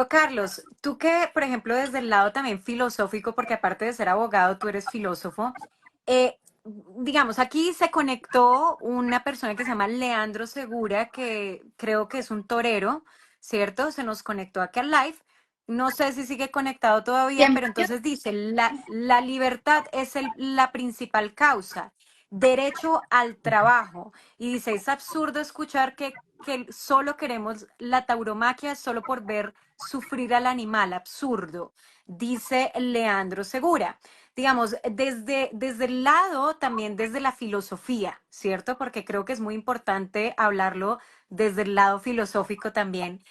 Carlos, tú que, por ejemplo, desde el lado también filosófico, porque aparte de ser abogado, tú eres filósofo, digamos, aquí se conectó una persona que se llama Leandro Segura, que creo que es un torero, ¿cierto? Se nos conectó aquí al live. No sé si sigue conectado todavía, pero entonces dice, la libertad es la principal causa, derecho al trabajo. Y dice, es absurdo escuchar que solo queremos la tauromaquia solo por ver sufrir al animal, absurdo, dice Leandro Segura. Digamos, desde el lado también, desde la filosofía, ¿cierto? Porque creo que es muy importante hablarlo desde el lado filosófico también.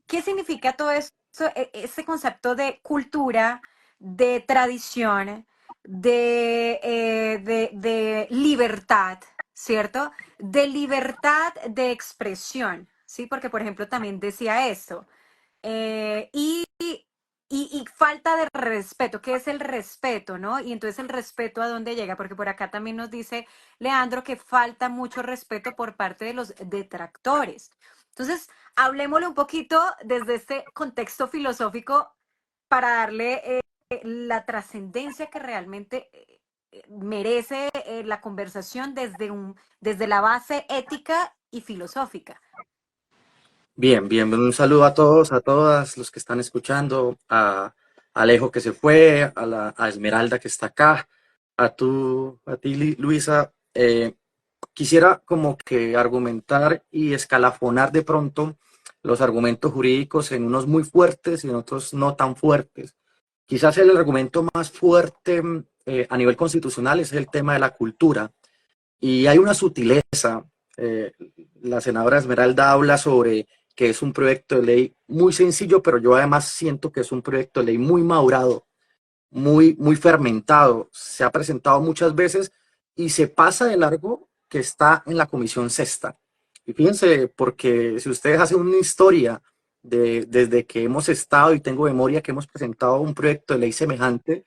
¿Qué significa todo esto, ese concepto de cultura, de tradición, de libertad, ¿cierto? De libertad de expresión, ¿sí? Porque, por ejemplo, también decía esto. Y falta de respeto. ¿Qué es el respeto, no? Y entonces el respeto, ¿a dónde llega? Porque por acá también nos dice Leandro que falta mucho respeto por parte de los detractores. Entonces, hablemosle un poquito desde este contexto filosófico para darle la trascendencia que realmente merece la conversación desde la base ética y filosófica. Bien, bien, un saludo a todos, a todas los que están escuchando, a Alejo que se fue, a Esmeralda que está acá, a ti Luisa. Quisiera como que argumentar y escalafonar de pronto los argumentos jurídicos en unos muy fuertes y en otros no tan fuertes. Quizás el argumento más fuerte a nivel constitucional es el tema de la cultura. Y hay una sutileza. La senadora Esmeralda habla sobre que es un proyecto de ley muy sencillo, pero yo además siento que es un proyecto de ley muy madurado, muy fermentado. Se ha presentado muchas veces y se pasa de largo que está en la Comisión Sexta. Y fíjense, porque si ustedes hacen una historia desde que hemos estado, y tengo memoria que hemos presentado un proyecto de ley semejante,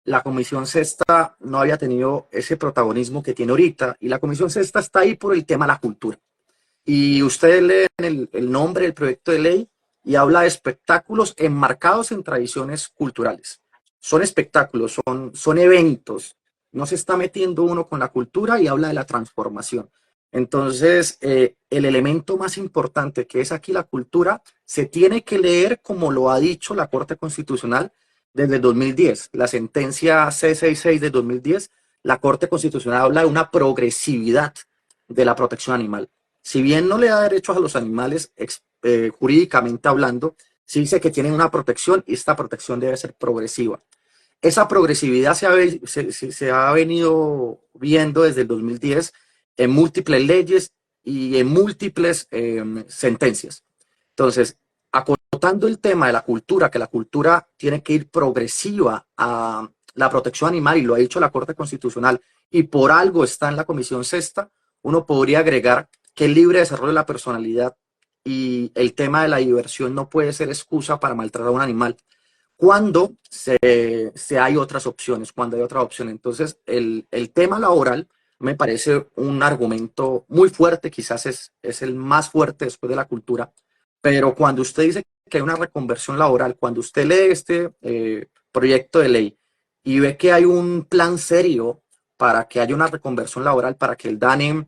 la Comisión Sexta no había tenido ese protagonismo que tiene ahorita, y la Comisión Sexta está ahí por el tema de la cultura. Y ustedes leen el nombre del proyecto de ley y habla de espectáculos enmarcados en tradiciones culturales. Son espectáculos, son eventos. No se está metiendo uno con la cultura, y habla de la transformación. Entonces, el elemento más importante, que es aquí la cultura, se tiene que leer como lo ha dicho la Corte Constitucional desde el 2010. La sentencia C66 de 2010, la Corte Constitucional habla de una progresividad de la protección animal. Si bien no le da derechos a los animales jurídicamente hablando, sí dice que tienen una protección, y esta protección debe ser progresiva. Esa progresividad se ha venido viendo desde el 2010 en múltiples leyes y en múltiples sentencias. Entonces, acotando el tema de la cultura, que la cultura tiene que ir progresiva a la protección animal, y lo ha dicho la Corte Constitucional, y por algo está en la Comisión Sexta, uno podría agregar que el libre desarrollo de la personalidad y el tema de la diversión no puede ser excusa para maltratar a un animal cuando se hay otras opciones, cuando hay otra opción. Entonces, el tema laboral me parece un argumento muy fuerte, quizás es el más fuerte después de la cultura, pero cuando usted dice que hay una reconversión laboral, cuando usted lee este proyecto de ley y ve que hay un plan serio para que haya una reconversión laboral, para que el DANE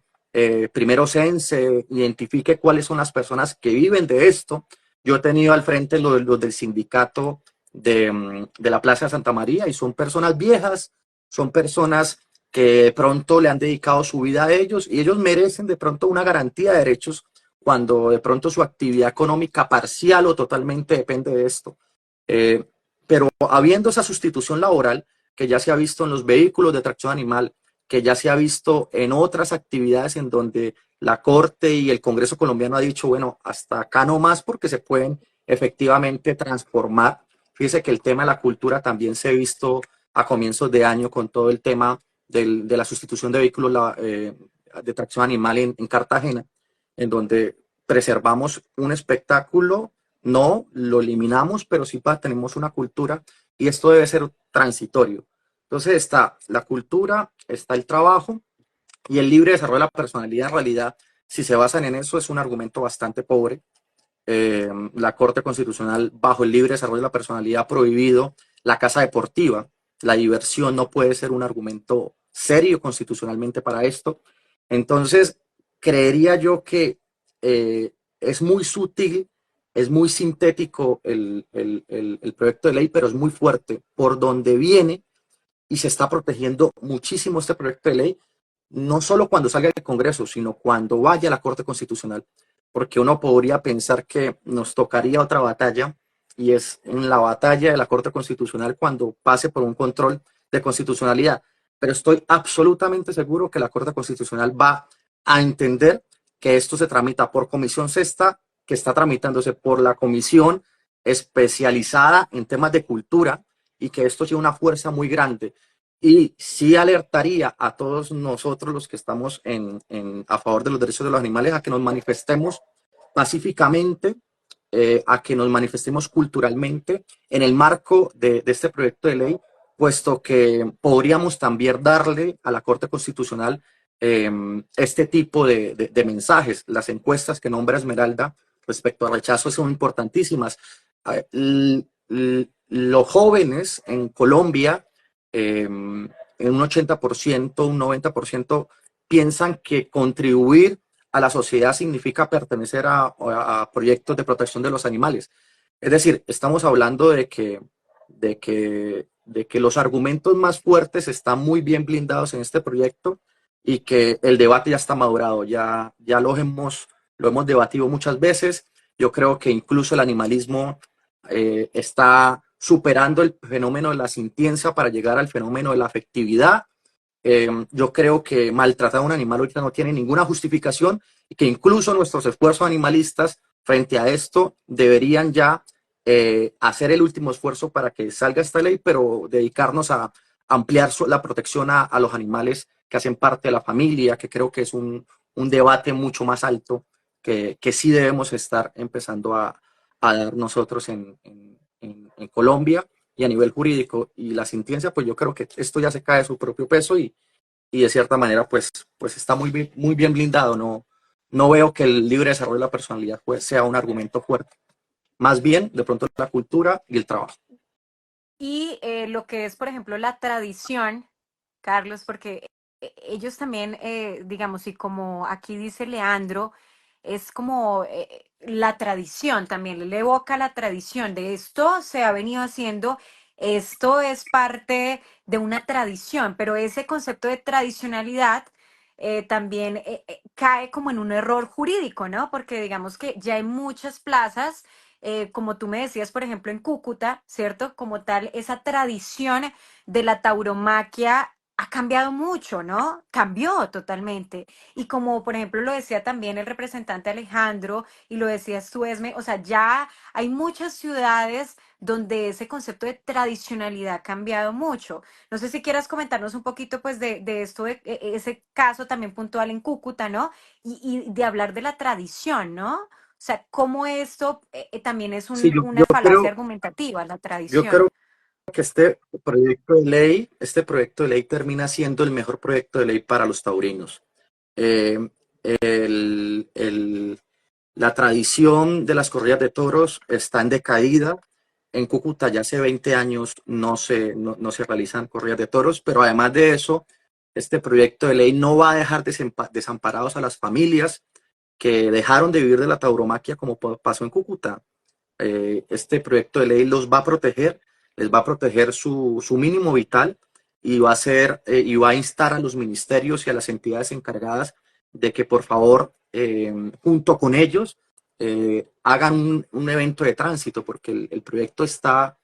primero se identifique cuáles son las personas que viven de esto. Yo he tenido al frente los del sindicato de la Plaza de Santa María y son personas viejas, son personas que de pronto le han dedicado su vida a ellos y ellos merecen de pronto una garantía de derechos cuando de pronto su actividad económica parcial o totalmente depende de esto. Eh, pero habiendo esa sustitución laboral que ya se ha visto en los vehículos de tracción animal, que ya se ha visto en otras actividades en donde la Corte y el Congreso colombiano ha dicho, bueno, hasta acá no más porque se pueden efectivamente transformar. Fíjese que el tema de la cultura también se ha visto a comienzos de año con todo el tema de la sustitución de vehículos de tracción animal en Cartagena, en donde preservamos un espectáculo, no lo eliminamos, pero sí tenemos una cultura y esto debe ser transitorio. Entonces está la cultura, está el trabajo y el libre desarrollo de la personalidad. En realidad, si se basan en eso, es un argumento bastante pobre. La Corte Constitucional, bajo el libre desarrollo de la personalidad, ha prohibido la casa deportiva. La diversión no puede ser un argumento serio constitucionalmente para esto. Entonces, creería yo que es muy sutil, es muy sintético el proyecto de ley, pero es muy fuerte por donde viene y se está protegiendo muchísimo este proyecto de ley, no solo cuando salga del Congreso, sino cuando vaya a la Corte Constitucional, porque uno podría pensar que nos tocaría otra batalla, y es en la batalla de la Corte Constitucional cuando pase por un control de constitucionalidad. Pero estoy absolutamente seguro que la Corte Constitucional va a entender que esto se tramita por Comisión Sexta, que está tramitándose por la Comisión especializada en temas de cultura, y que esto tiene una fuerza muy grande. Y sí alertaría a todos nosotros los que estamos a favor de los derechos de los animales a que nos manifestemos pacíficamente, a que nos manifestemos culturalmente en el marco de este proyecto de ley, puesto que podríamos también darle a la Corte Constitucional este tipo de mensajes. Las encuestas que nombra Esmeralda respecto al rechazo son importantísimas. Los jóvenes en Colombia, en un 80%, un 90%, piensan que contribuir a la sociedad significa pertenecer a proyectos de protección de los animales. Es decir, estamos hablando de que los argumentos más fuertes están muy bien blindados en este proyecto y que el debate ya está madurado, ya lo hemos debatido muchas veces. Yo creo que incluso el animalismo está superando el fenómeno de la sintiencia para llegar al fenómeno de la afectividad. Yo creo que maltratar a un animal ahorita no tiene ninguna justificación y que incluso nuestros esfuerzos animalistas frente a esto deberían ya hacer el último esfuerzo para que salga esta ley, pero dedicarnos a ampliar la protección a los animales que hacen parte de la familia, que creo que es un debate mucho más alto que sí debemos estar empezando a dar nosotros en Colombia y a nivel jurídico. Y la sintiencia, pues yo creo que esto ya se cae de su propio peso y de cierta manera pues está muy bien blindado. No veo que el libre desarrollo de la personalidad pues, sea un argumento fuerte. Más bien, de pronto, la cultura y el trabajo. Y lo que es, por ejemplo, la tradición, Carlos, porque ellos también, digamos, y como aquí dice Leandro, es como la tradición también, le evoca la tradición de esto se ha venido haciendo, esto es parte de una tradición, pero ese concepto de tradicionalidad también cae como en un error jurídico, ¿no? Porque digamos que ya hay muchas plazas como tú me decías, por ejemplo, en Cúcuta, ¿cierto? Como tal, esa tradición de la tauromaquia ha ha cambiado mucho, ¿no? Cambió totalmente. Y como por ejemplo lo decía también el representante Alejandro y lo decías tú, Esme, o sea, ya hay muchas ciudades donde ese concepto de tradicionalidad ha cambiado mucho. No sé si quieras comentarnos un poquito pues de esto, ese caso también puntual en Cúcuta, ¿no? Y de hablar de la tradición, ¿no? O sea, cómo esto también es Sí, una falacia argumentativa, la yo creo tradición. que este proyecto de ley termina siendo el mejor proyecto de ley para los taurinos. Eh, el, el, la tradición de las corridas de toros está en decaída. En Cúcuta ya hace 20 años no se realizan corridas de toros, pero además de eso, este proyecto de ley no va a dejar desamparados a las familias que dejaron de vivir de la tauromaquia como pasó en Cúcuta. Este proyecto de ley los va a proteger, les va a proteger su mínimo vital y y va a instar a los ministerios y a las entidades encargadas de que por favor, junto con ellos, hagan un evento de tránsito, porque el proyecto está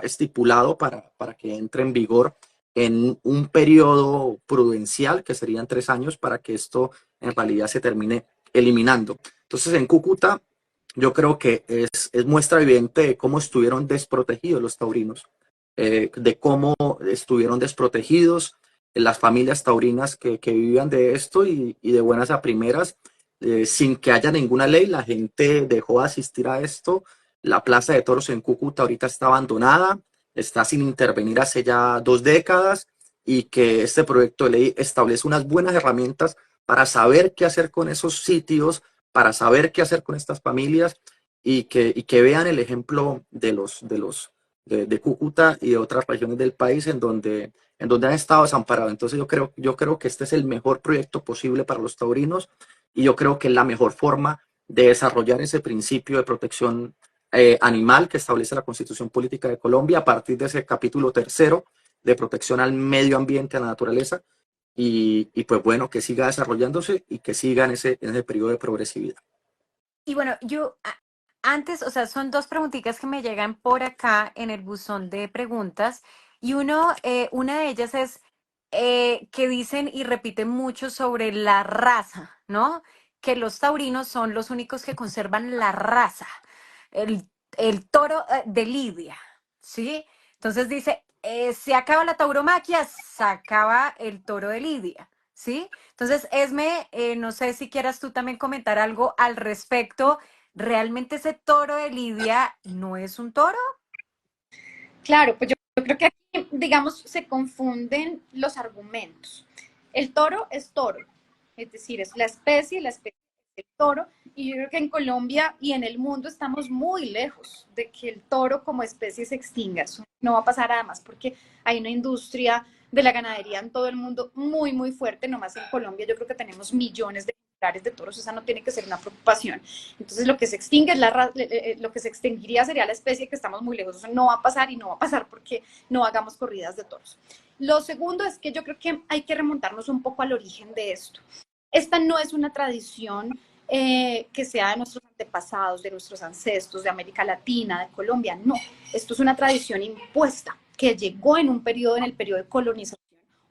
estipulado para que entre en vigor en un periodo prudencial, que serían 3 años, para que esto en realidad se termine eliminando. Entonces, en Cúcuta, yo creo que es muestra evidente de cómo estuvieron desprotegidos los taurinos, de cómo estuvieron desprotegidos las familias taurinas que vivían de esto y de buenas a primeras, sin que haya ninguna ley, la gente dejó de asistir a esto. La plaza de toros en Cúcuta ahorita está abandonada, está sin intervenir hace ya 2 décadas, y que este proyecto de ley establece unas buenas herramientas para saber qué hacer con esos sitios, para saber qué hacer con estas familias y que vean el ejemplo de Cúcuta y de otras regiones del país en donde han estado desamparados. Entonces yo creo que este es el mejor proyecto posible para los taurinos, y yo creo que es la mejor forma de desarrollar ese principio de protección animal que establece la Constitución Política de Colombia a partir de ese capítulo tercero de protección al medio ambiente, a la naturaleza, y pues bueno, que siga desarrollándose y que siga en ese periodo de progresividad. Y bueno, antes, o sea, son dos preguntitas que me llegan por acá en el buzón de preguntas. Y una de ellas es que dicen y repiten mucho sobre la raza, ¿no? Que los taurinos son los únicos que conservan la raza, el, el toro de Lidia, ¿sí? Entonces dice, se acaba la tauromaquia, se acaba el toro de Lidia, ¿sí? Entonces, Esme, no sé si quieras tú también comentar algo al respecto. ¿Realmente ese toro de Lidia no es un toro? Claro, pues yo creo que aquí, digamos, se confunden los argumentos. El toro es toro, es decir, es la especie del toro, y yo creo que en Colombia y en el mundo estamos muy lejos de que el toro como especie se extinga. Eso no va a pasar además porque hay una industria de la ganadería en todo el mundo muy, muy fuerte, nomás en Colombia yo creo que tenemos millones de ejemplares de toros, esa no tiene que ser una preocupación. Entonces lo que se extingue es lo que se extinguiría sería la especie, que estamos muy lejos. Eso no va a pasar, y no va a pasar porque no hagamos corridas de toros. Lo segundo es que yo creo que hay que remontarnos un poco al origen de esto. Esta no es una tradición que sea de nuestros antepasados, de nuestros ancestros, de América Latina, de Colombia. No, esto es una tradición impuesta que llegó en el periodo de colonización,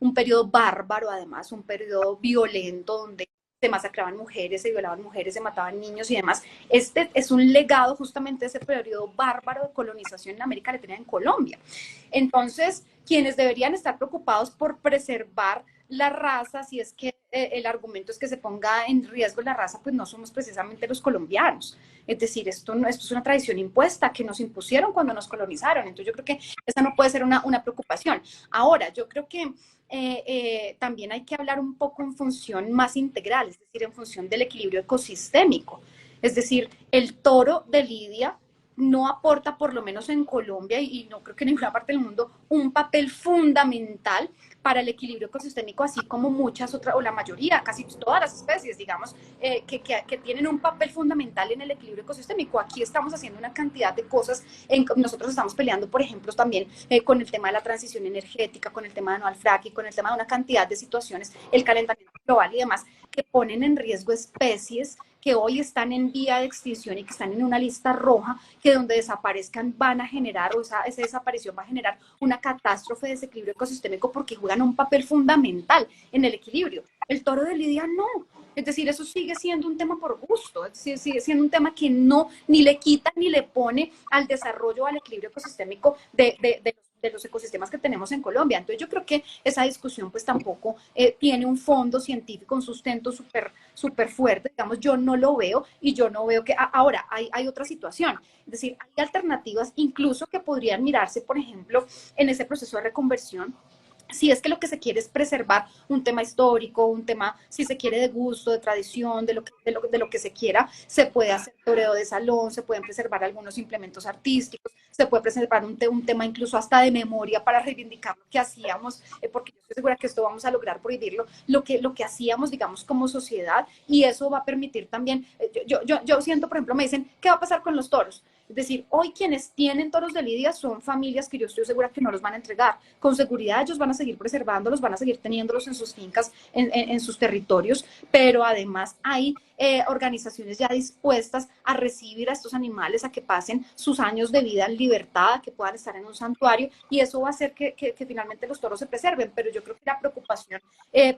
un periodo bárbaro además, un periodo violento donde se masacraban mujeres, se violaban mujeres, se mataban niños y demás. Este es un legado justamente de ese periodo bárbaro de colonización en América Latina, en Colombia. Entonces, quienes deberían estar preocupados por preservar la raza, si es que el argumento es que se ponga en riesgo la raza, pues no somos precisamente los colombianos. Es decir, esto es una tradición impuesta que nos impusieron cuando nos colonizaron. Entonces yo creo que esa no puede ser una preocupación. Ahora, yo creo que también hay que hablar un poco en función más integral, es decir, en función del equilibrio ecosistémico. Es decir, el toro de Lidia no aporta, por lo menos en Colombia y no creo que en ninguna parte del mundo, un papel fundamental para el equilibrio ecosistémico, así como muchas otras, o la mayoría, casi todas las especies, digamos, que tienen un papel fundamental en el equilibrio ecosistémico. Aquí estamos haciendo una cantidad de cosas, nosotros estamos peleando, por ejemplo, también con el tema de la transición energética, con el tema de no al fracking, con el tema de una cantidad de situaciones, el calentamiento global y demás, que ponen en riesgo especies que hoy están en vía de extinción y que están en una lista roja, que donde desaparezcan van a generar, o esa desaparición va a generar una catástrofe de desequilibrio ecosistémico porque juegan un papel fundamental en el equilibrio. El toro de Lidia no. Es decir, eso sigue siendo un tema por gusto, es decir, sigue siendo un tema que no ni le quita ni le pone al desarrollo, al equilibrio ecosistémico de los ecosistemas que tenemos en Colombia. Entonces yo creo que esa discusión pues tampoco tiene un fondo científico, un sustento súper fuerte, digamos, yo no lo veo y yo no veo que ahora hay otra situación, es decir, hay alternativas incluso que podrían mirarse, por ejemplo, en ese proceso de reconversión. Si es que lo que se quiere es preservar un tema histórico, un tema, si se quiere, de gusto, de tradición, de lo que se quiera, se puede hacer toreo de salón, se pueden preservar algunos implementos artísticos, se puede preservar un tema incluso hasta de memoria para reivindicar lo que hacíamos, porque yo estoy segura que esto vamos a lograr prohibirlo, lo que hacíamos, digamos, como sociedad, y eso va a permitir también, yo siento, por ejemplo, me dicen, ¿qué va a pasar con los toros? Es decir, hoy quienes tienen toros de lidia son familias que yo estoy segura que no los van a entregar. Con seguridad ellos van a seguir preservándolos, van a seguir teniéndolos en sus fincas, en sus territorios, pero además hay organizaciones ya dispuestas a recibir a estos animales, a que pasen sus años de vida en libertad, que puedan estar en un santuario, y eso va a hacer que finalmente los toros se preserven. Pero yo creo que la preocupación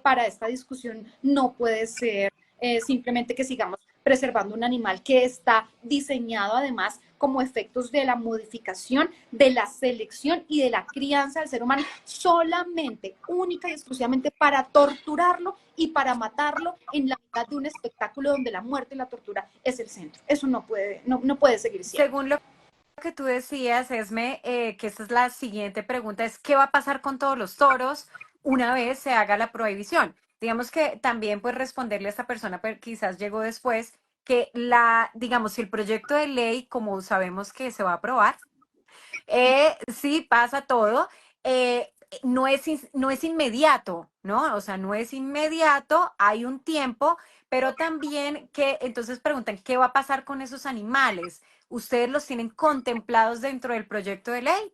para esta discusión no puede ser simplemente que sigamos preservando un animal que está diseñado además como efectos de la modificación, de la selección y de la crianza del ser humano solamente, única y exclusivamente para torturarlo y para matarlo en la mitad de un espectáculo donde la muerte y la tortura es el centro. Eso no puede seguir siendo. Según lo que tú decías, Esme, que esta es la siguiente pregunta, es ¿qué va a pasar con todos los toros una vez se haga la prohibición? Digamos que también pues responderle a esta persona, pero quizás llegó después, que digamos, si el proyecto de ley, como sabemos que se va a aprobar, sí pasa todo, no es inmediato, ¿no? O sea, no es inmediato, hay un tiempo, pero también que entonces preguntan, ¿qué va a pasar con esos animales? ¿Ustedes los tienen contemplados dentro del proyecto de ley?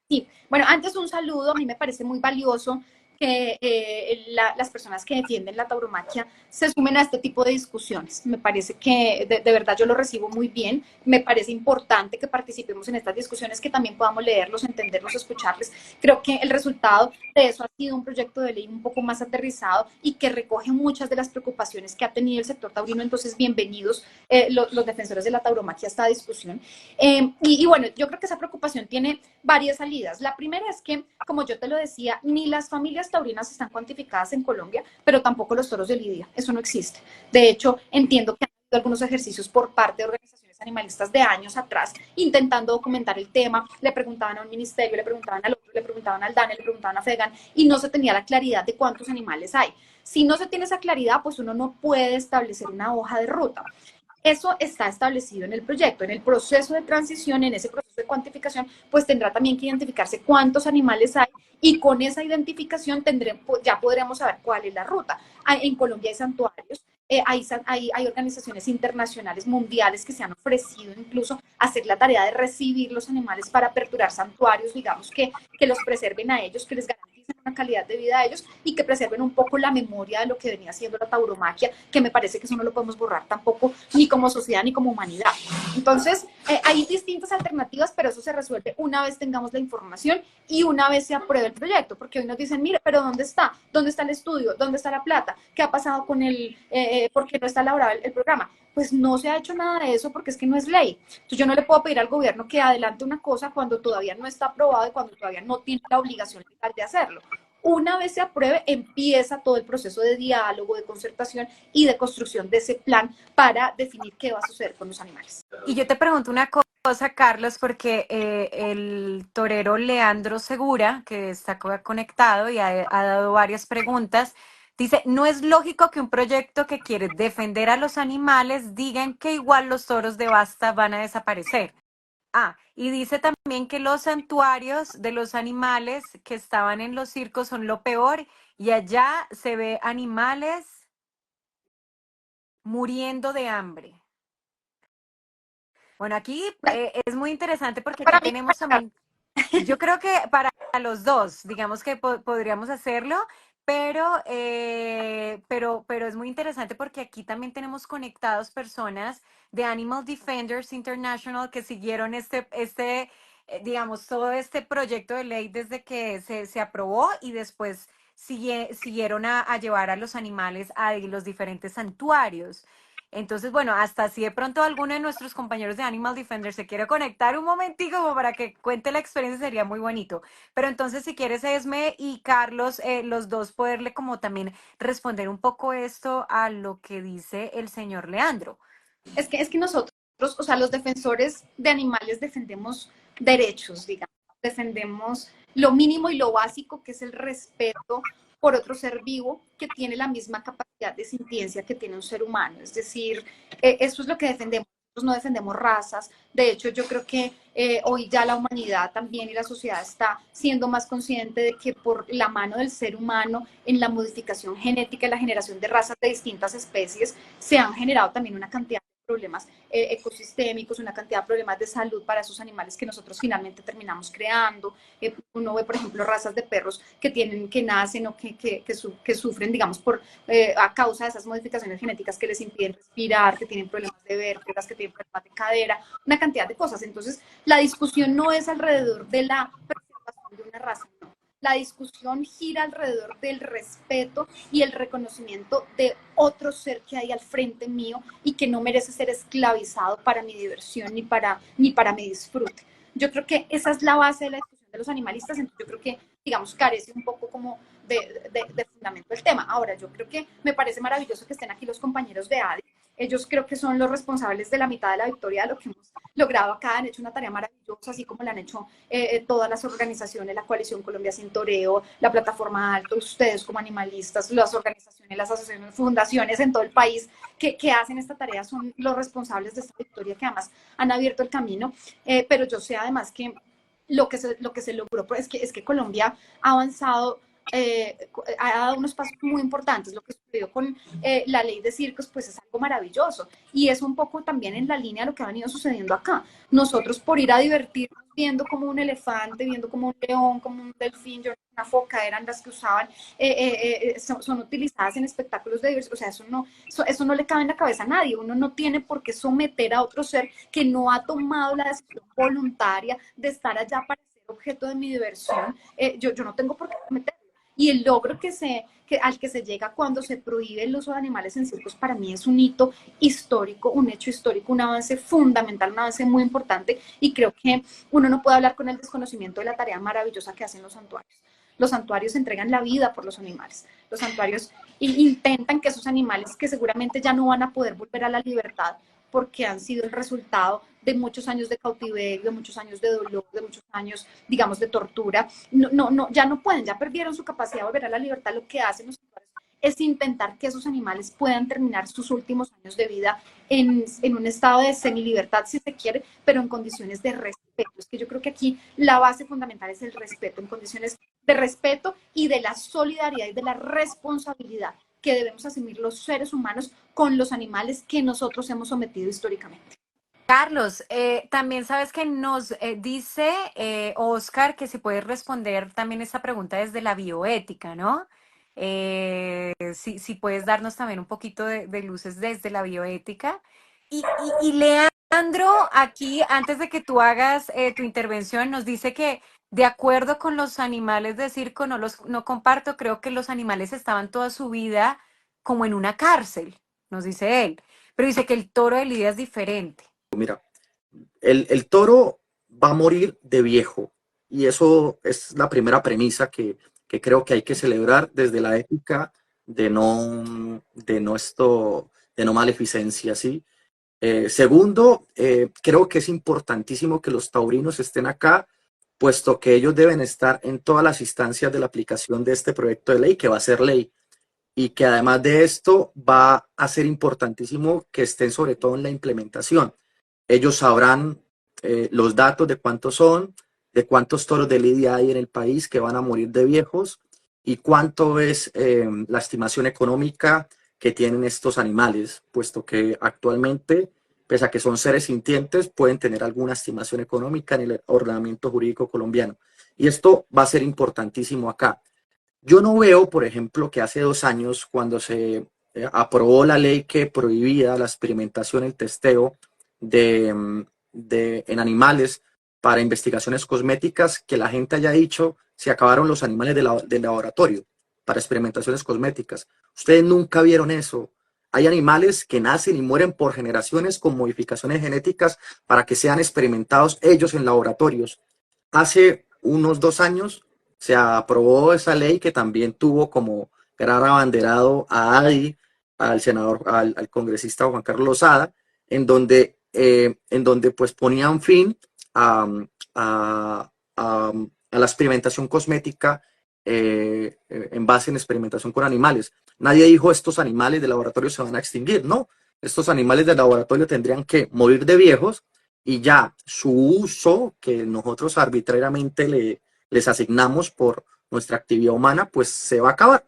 Sí, bueno, antes un saludo, a mí me parece muy valioso que las personas que defienden la tauromaquia se sumen a este tipo de discusiones. Me parece que de verdad yo lo recibo muy bien, me parece importante que participemos en estas discusiones, que también podamos leerlos, entenderlos, escucharles. Creo que el resultado de eso ha sido un proyecto de ley un poco más aterrizado y que recoge muchas de las preocupaciones que ha tenido el sector taurino. Entonces, bienvenidos los defensores de la tauromaquia a esta discusión. Y bueno, yo creo que esa preocupación tiene varias salidas. La primera es que, como yo te lo decía, ni las familias taurinas están cuantificadas en Colombia, pero tampoco los toros de lidia. Eso no existe. De hecho, entiendo que han habido algunos ejercicios por parte de organizaciones animalistas de años atrás, intentando documentar el tema. Le preguntaban a un ministerio, le preguntaban al otro, le preguntaban al DANE, le preguntaban a FEGAN, y no se tenía la claridad de cuántos animales hay. Si no se tiene esa claridad, pues uno no puede establecer una hoja de ruta. Eso está establecido en el proyecto. En el proceso de transición, en ese proceso de cuantificación, pues tendrá también que identificarse cuántos animales hay, y con esa identificación ya podremos saber cuál es la ruta. En Colombia hay santuarios, hay organizaciones internacionales, mundiales, que se han ofrecido incluso a hacer la tarea de recibir los animales para aperturar santuarios, digamos, que los preserven a ellos, que les garanticen una calidad de vida a ellos y que preserven un poco la memoria de lo que venía siendo la tauromaquia, que me parece que eso no lo podemos borrar tampoco, ni como sociedad ni como humanidad. Entonces, hay distintas alternativas, pero eso se resuelve una vez tengamos la información y una vez se apruebe el proyecto, porque hoy nos dicen, mire, pero ¿dónde está? ¿Dónde está el estudio? ¿Dónde está la plata? ¿Qué ha pasado con por qué no está elaborado el programa? Pues no se ha hecho nada de eso porque es que no es ley. Entonces yo no le puedo pedir al gobierno que adelante una cosa cuando todavía no está aprobado y cuando todavía no tiene la obligación legal de hacerlo. Una vez se apruebe, empieza todo el proceso de diálogo, de concertación y de construcción de ese plan para definir qué va a suceder con los animales. Y yo te pregunto una cosa, Carlos, porque el torero Leandro Segura, que está conectado y ha dado varias preguntas, dice, no es lógico que un proyecto que quiere defender a los animales digan que igual los toros de Basta van a desaparecer. Ah, y dice también que los santuarios de los animales que estaban en los circos son lo peor y allá se ve animales muriendo de hambre. Bueno, aquí es muy interesante porque aquí tenemos también, yo creo que para los dos, digamos que podríamos hacerlo, pero es muy interesante porque aquí también tenemos conectados personas de Animal Defenders International que siguieron digamos, todo este proyecto de ley desde que se aprobó y después siguieron a llevar a los animales a los diferentes santuarios. Entonces, bueno, hasta si de pronto alguno de nuestros compañeros de Animal Defenders se quiere conectar un momentico como para que cuente la experiencia, sería muy bonito. Pero entonces, si quieres, Esme y Carlos, los dos poderle como también responder un poco esto a lo que dice el señor Leandro. Es que nosotros, o sea, los defensores de animales defendemos derechos, digamos, defendemos lo mínimo y lo básico, que es el respeto por otro ser vivo que tiene la misma capacidad de sintiencia que tiene un ser humano. Es decir, eso es lo que defendemos. Nosotros no defendemos razas. De hecho, yo creo que hoy ya la humanidad también y la sociedad está siendo más consciente de que por la mano del ser humano en la modificación genética y la generación de razas de distintas especies se han generado también una cantidad problemas ecosistémicos, una cantidad de problemas de salud para esos animales que nosotros finalmente terminamos creando. Uno ve, por ejemplo, razas de perros que nacen o que sufren, digamos, a causa de esas modificaciones genéticas que les impiden respirar, que tienen problemas de vértebras, que tienen problemas de cadera, una cantidad de cosas. Entonces, la discusión no es alrededor de la preservación de una raza, no. La discusión gira alrededor del respeto y el reconocimiento de otro ser que hay al frente mío y que no merece ser esclavizado para mi diversión ni para mi disfrute. Yo creo que esa es la base de la discusión de los animalistas, entonces yo creo que, digamos, carece un poco como de fundamento del tema. Ahora, yo creo que me parece maravilloso que estén aquí los compañeros de ADI. Ellos creo que son los responsables de la mitad de la victoria de lo que hemos logrado acá. Han hecho una tarea maravillosa, así como la han hecho todas las organizaciones, la Coalición Colombia Sin Toreo, la Plataforma Alto, ustedes como animalistas, las organizaciones, las asociaciones, fundaciones en todo el país que hacen esta tarea son los responsables de esta victoria que además han abierto el camino. Pero yo sé además que lo que se logró es que Colombia ha avanzado, ha dado unos pasos muy importantes. Lo que sucedió con la ley de circos, pues es algo maravilloso. Y es un poco también en la línea de lo que ha venido sucediendo acá. Nosotros por ir a divertirnos viendo como un elefante, viendo como un león, como un delfín, una foca, eran las que usaban, son utilizadas en espectáculos de diversión. O sea, eso no le cabe en la cabeza a nadie. Uno no tiene por qué someter a otro ser que no ha tomado la decisión voluntaria de estar allá para ser objeto de mi diversión. Yo no tengo por qué someterlo. Y el logro al que se llega cuando se prohíbe el uso de animales en circos, para mí es un hito histórico, un hecho histórico, un avance fundamental, un avance muy importante, y creo que uno no puede hablar con el desconocimiento de la tarea maravillosa que hacen los santuarios. Los santuarios entregan la vida por los animales. Los santuarios intentan que esos animales, que seguramente ya no van a poder volver a la libertad, porque han sido el resultado de muchos años de cautiverio, de muchos años de dolor, de muchos años, digamos, de tortura, ya no pueden, ya perdieron su capacidad de volver a la libertad. Lo que hacen los santuarios es intentar que esos animales puedan terminar sus últimos años de vida en un estado de semilibertad, si se quiere, pero en condiciones de respeto. Es que yo creo que aquí la base fundamental es el respeto, en condiciones de respeto y de la solidaridad y de la responsabilidad que debemos asumir los seres humanos con los animales que nosotros hemos sometido históricamente. Carlos, también sabes que nos dice Oscar que se puede responder también esta pregunta desde la bioética, ¿no? Si puedes darnos también un poquito de luces desde la bioética. Y Leandro, aquí, antes de que tú hagas tu intervención, nos dice que de acuerdo con los animales de circo, no comparto, creo que los animales estaban toda su vida como en una cárcel, nos dice él. Pero dice que el toro de Lidia es diferente. Mira, el toro va a morir de viejo y eso es la primera premisa que creo que hay que celebrar desde la ética de no maleficencia, ¿sí? Segundo, creo que es importantísimo que los taurinos estén acá, puesto que ellos deben estar en todas las instancias de la aplicación de este proyecto de ley, que va a ser ley, y que además de esto va a ser importantísimo que estén sobre todo en la implementación. Ellos sabrán los datos de cuántos son, de cuántos toros de lidia hay en el país que van a morir de viejos y cuánto es la estimación económica que tienen estos animales, puesto que actualmente, pese a que son seres sintientes, pueden tener alguna estimación económica en el ordenamiento jurídico colombiano. Y esto va a ser importantísimo acá. Yo no veo, por ejemplo, que hace 2 años, cuando se aprobó la ley que prohibía la experimentación, el testeo en animales para investigaciones cosméticas, que la gente haya dicho se acabaron los animales de laboratorio para experimentaciones cosméticas. Ustedes nunca vieron eso. Hay animales que nacen y mueren por generaciones con modificaciones genéticas para que sean experimentados ellos en laboratorios. Hace unos 2 años se aprobó esa ley que también tuvo como gran abanderado a Adi, al senador, al congresista Juan Carlos Lozada, en donde pues ponían fin a, a la experimentación cosmética en base en experimentación con animales. Nadie dijo estos animales de laboratorio se van a extinguir, no. Estos animales de laboratorio tendrían que morir de viejos y ya su uso, que nosotros arbitrariamente les asignamos por nuestra actividad humana, pues se va a acabar.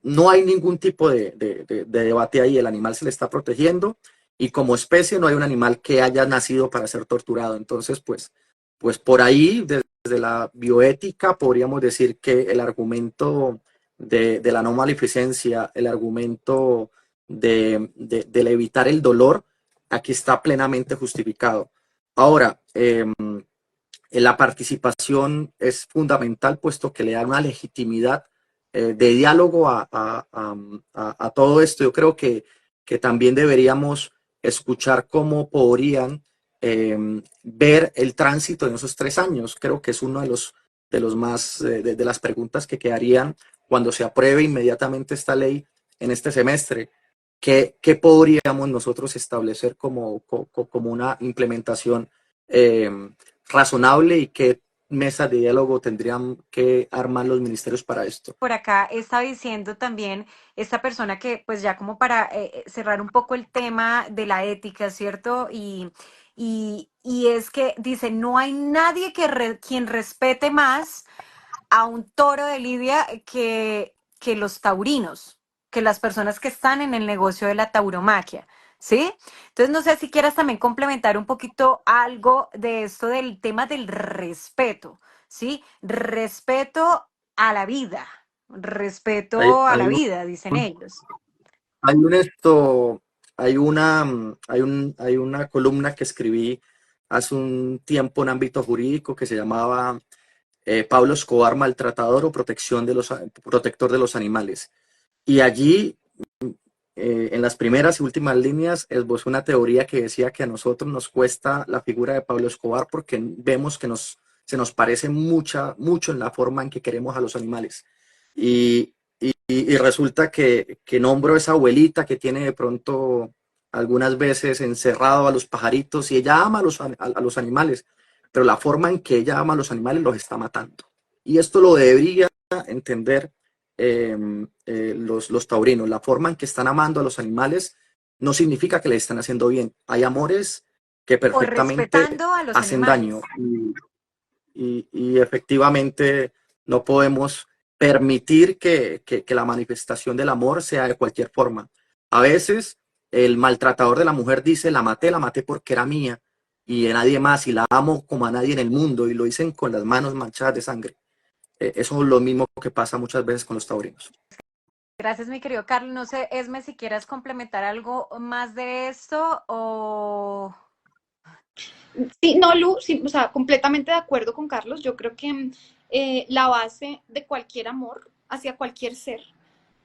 No hay ningún tipo de debate ahí, el animal se le está protegiendo y como especie no hay un animal que haya nacido para ser torturado. Entonces, pues por ahí, desde la bioética, podríamos decir que el argumento de la no maleficencia, el argumento del evitar el dolor, aquí está plenamente justificado. Ahora, la participación es fundamental, puesto que le da una legitimidad de diálogo a todo esto. Yo creo que también deberíamos escuchar cómo podrían ver el tránsito en esos 3 años. Creo que es uno de los más, de las preguntas que quedarían cuando se apruebe inmediatamente esta ley en este semestre. ¿Qué podríamos nosotros establecer como una implementación razonable y qué mesas de diálogo tendrían que armar los ministerios para esto? Por acá está diciendo también esta persona que, pues ya como para cerrar un poco el tema de la ética, ¿cierto? Y es que dice, no hay nadie quien respete más a un toro de lidia que los taurinos, que las personas que están en el negocio de la tauromaquia, ¿sí? Entonces, no sé si quieras también complementar un poquito algo de esto del tema del respeto, ¿sí? Respeto a la vida, Hay, respeto a hay la un, vida, dicen ellos. hay un esto, hay una columna que escribí hace un tiempo en ámbito jurídico que se llamaba Pablo Escobar, maltratador o protector de los animales. Y allí, en las primeras y últimas líneas, esbozó una teoría que decía que a nosotros nos cuesta la figura de Pablo Escobar porque vemos que se nos parece mucho en la forma en que queremos a los animales. Y, y resulta que nombro a esa abuelita que tiene de pronto algunas veces encerrado a los pajaritos y ella ama a los animales, pero la forma en que ella ama a los animales los está matando. Y esto lo debería entender los taurinos. La forma en que están amando a los animales no significa que les están haciendo bien. Hay amores que O perfectamente respetando a los hacen animales. daño y efectivamente no podemos permitir que la manifestación del amor sea de cualquier forma. A veces el maltratador de la mujer dice, la maté porque era mía y de nadie más y la amo como a nadie en el mundo y lo dicen con las manos manchadas de sangre. Eso es lo mismo que pasa muchas veces con los taurinos. Gracias, mi querido Carlos. No sé, Esme, si quieras complementar algo más de esto o... Sí, no, Lu, sí, o sea, completamente de acuerdo con Carlos. Yo creo que la base de cualquier amor hacia cualquier ser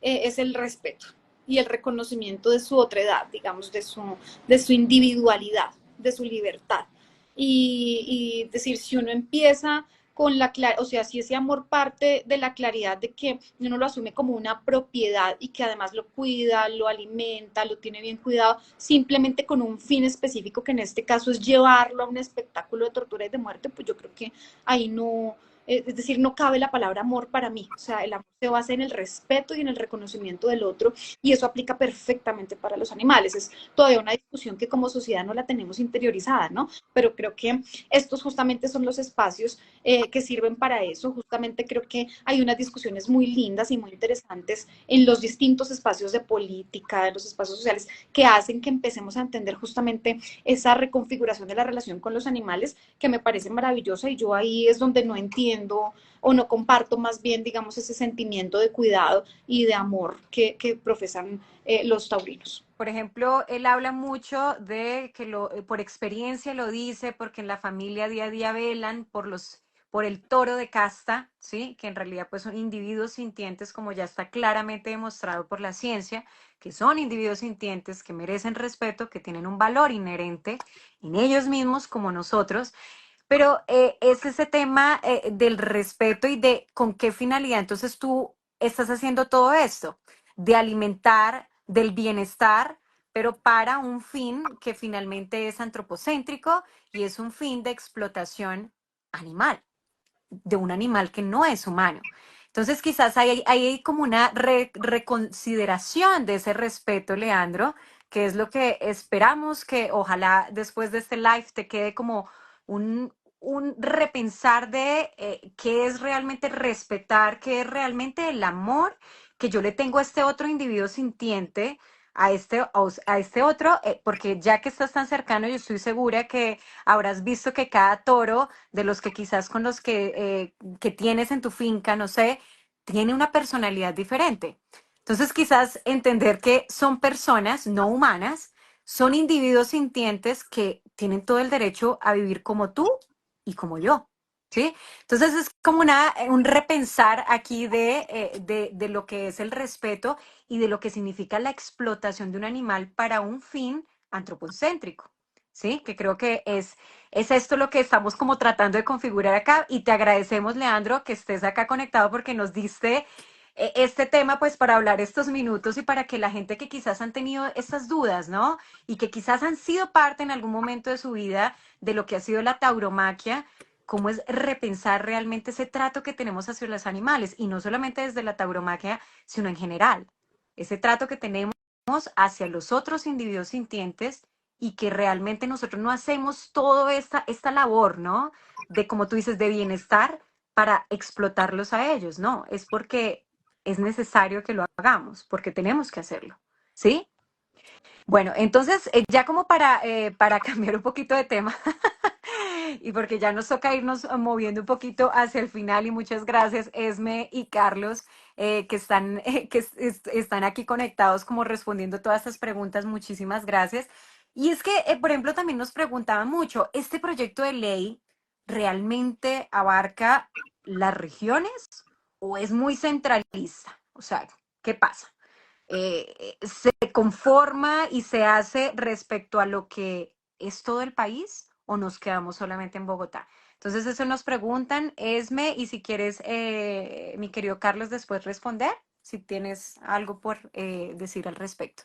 es el respeto y el reconocimiento de su otredad, digamos, de su individualidad, de su libertad. Y decir, si uno empieza con la claridad, o sea, si ese amor parte de la claridad de que uno lo asume como una propiedad y que además lo cuida, lo alimenta, lo tiene bien cuidado, simplemente con un fin específico, que en este caso es llevarlo a un espectáculo de tortura y de muerte, pues yo creo que ahí no, es decir, no cabe la palabra amor para mí. O sea, el amor se basa en el respeto y en el reconocimiento del otro, y eso aplica perfectamente para los animales. Es todavía una discusión que como sociedad no la tenemos interiorizada, ¿no? Pero creo que estos justamente son los espacios que sirven para eso. Justamente creo que hay unas discusiones muy lindas y muy interesantes en los distintos espacios de política, en los espacios sociales, que hacen que empecemos a entender justamente esa reconfiguración de la relación con los animales, que me parece maravillosa, y yo ahí es donde no entiendo entiendo o no comparto más bien, digamos, ese sentimiento de cuidado y de amor que profesan los taurinos. Por ejemplo, él habla mucho de que por experiencia lo dice, porque en la familia día a día velan por el toro de casta, ¿sí? Que en realidad pues son individuos sintientes, como ya está claramente demostrado por la ciencia, que son individuos sintientes, que merecen respeto, que tienen un valor inherente en ellos mismos como nosotros. Pero es ese tema del respeto y de con qué finalidad. Entonces tú estás haciendo todo esto, de alimentar, del bienestar, pero para un fin que finalmente es antropocéntrico y es un fin de explotación animal, de un animal que no es humano. Entonces quizás hay como una reconsideración de ese respeto, Leandro, que es lo que esperamos que ojalá después de este live te quede como un repensar de qué es realmente respetar, qué es realmente el amor que yo le tengo a este otro individuo sintiente, a este otro, porque ya que estás tan cercano, yo estoy segura que habrás visto que cada toro de los que quizás con los que tienes en tu finca, no sé, tiene una personalidad diferente. Entonces quizás entender que son personas no humanas, son individuos sintientes que tienen todo el derecho a vivir como tú y como yo, ¿sí? Entonces es como un repensar aquí de lo que es el respeto y de lo que significa la explotación de un animal para un fin antropocéntrico, ¿sí? Que creo que es esto lo que estamos como tratando de configurar acá y te agradecemos, Leandro, que estés acá conectado porque nos diste este tema pues para hablar estos minutos y para que la gente que quizás han tenido estas dudas, ¿no? Y que quizás han sido parte en algún momento de su vida de lo que ha sido la tauromaquia, cómo es repensar realmente ese trato que tenemos hacia los animales y no solamente desde la tauromaquia, sino en general. Ese trato que tenemos hacia los otros individuos sintientes y que realmente nosotros no hacemos toda esta labor, ¿no? De, como tú dices, de bienestar para explotarlos a ellos, ¿no? Es porque es necesario que lo hagamos, porque tenemos que hacerlo, ¿sí? Bueno, entonces, ya como para cambiar un poquito de tema, y porque ya nos toca irnos moviendo un poquito hacia el final, y muchas gracias, Esme y Carlos, están aquí conectados como respondiendo todas estas preguntas, muchísimas gracias. Y es que, por ejemplo, también nos preguntaban mucho, ¿este proyecto de ley realmente abarca las regiones o es muy centralista? O sea, ¿qué pasa? ¿Se conforma y se hace respecto a lo que es todo el país o nos quedamos solamente en Bogotá? Entonces eso nos preguntan, Esme, y si quieres, mi querido Carlos, después responder, si tienes algo por decir al respecto.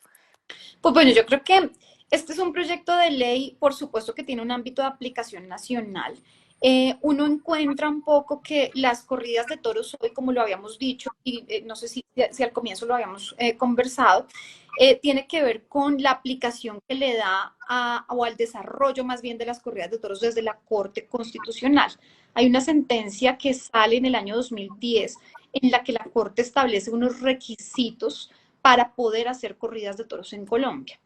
Pues bueno, yo creo que este es un proyecto de ley, por supuesto que tiene un ámbito de aplicación nacional. Uno encuentra un poco que las corridas de toros hoy, como lo habíamos dicho, y no sé si al comienzo lo habíamos conversado, tiene que ver con la aplicación que le da o al desarrollo más bien de las corridas de toros desde la Corte Constitucional. Hay una sentencia que sale en el año 2010 en la que la Corte establece unos requisitos para poder hacer corridas de toros en Colombia.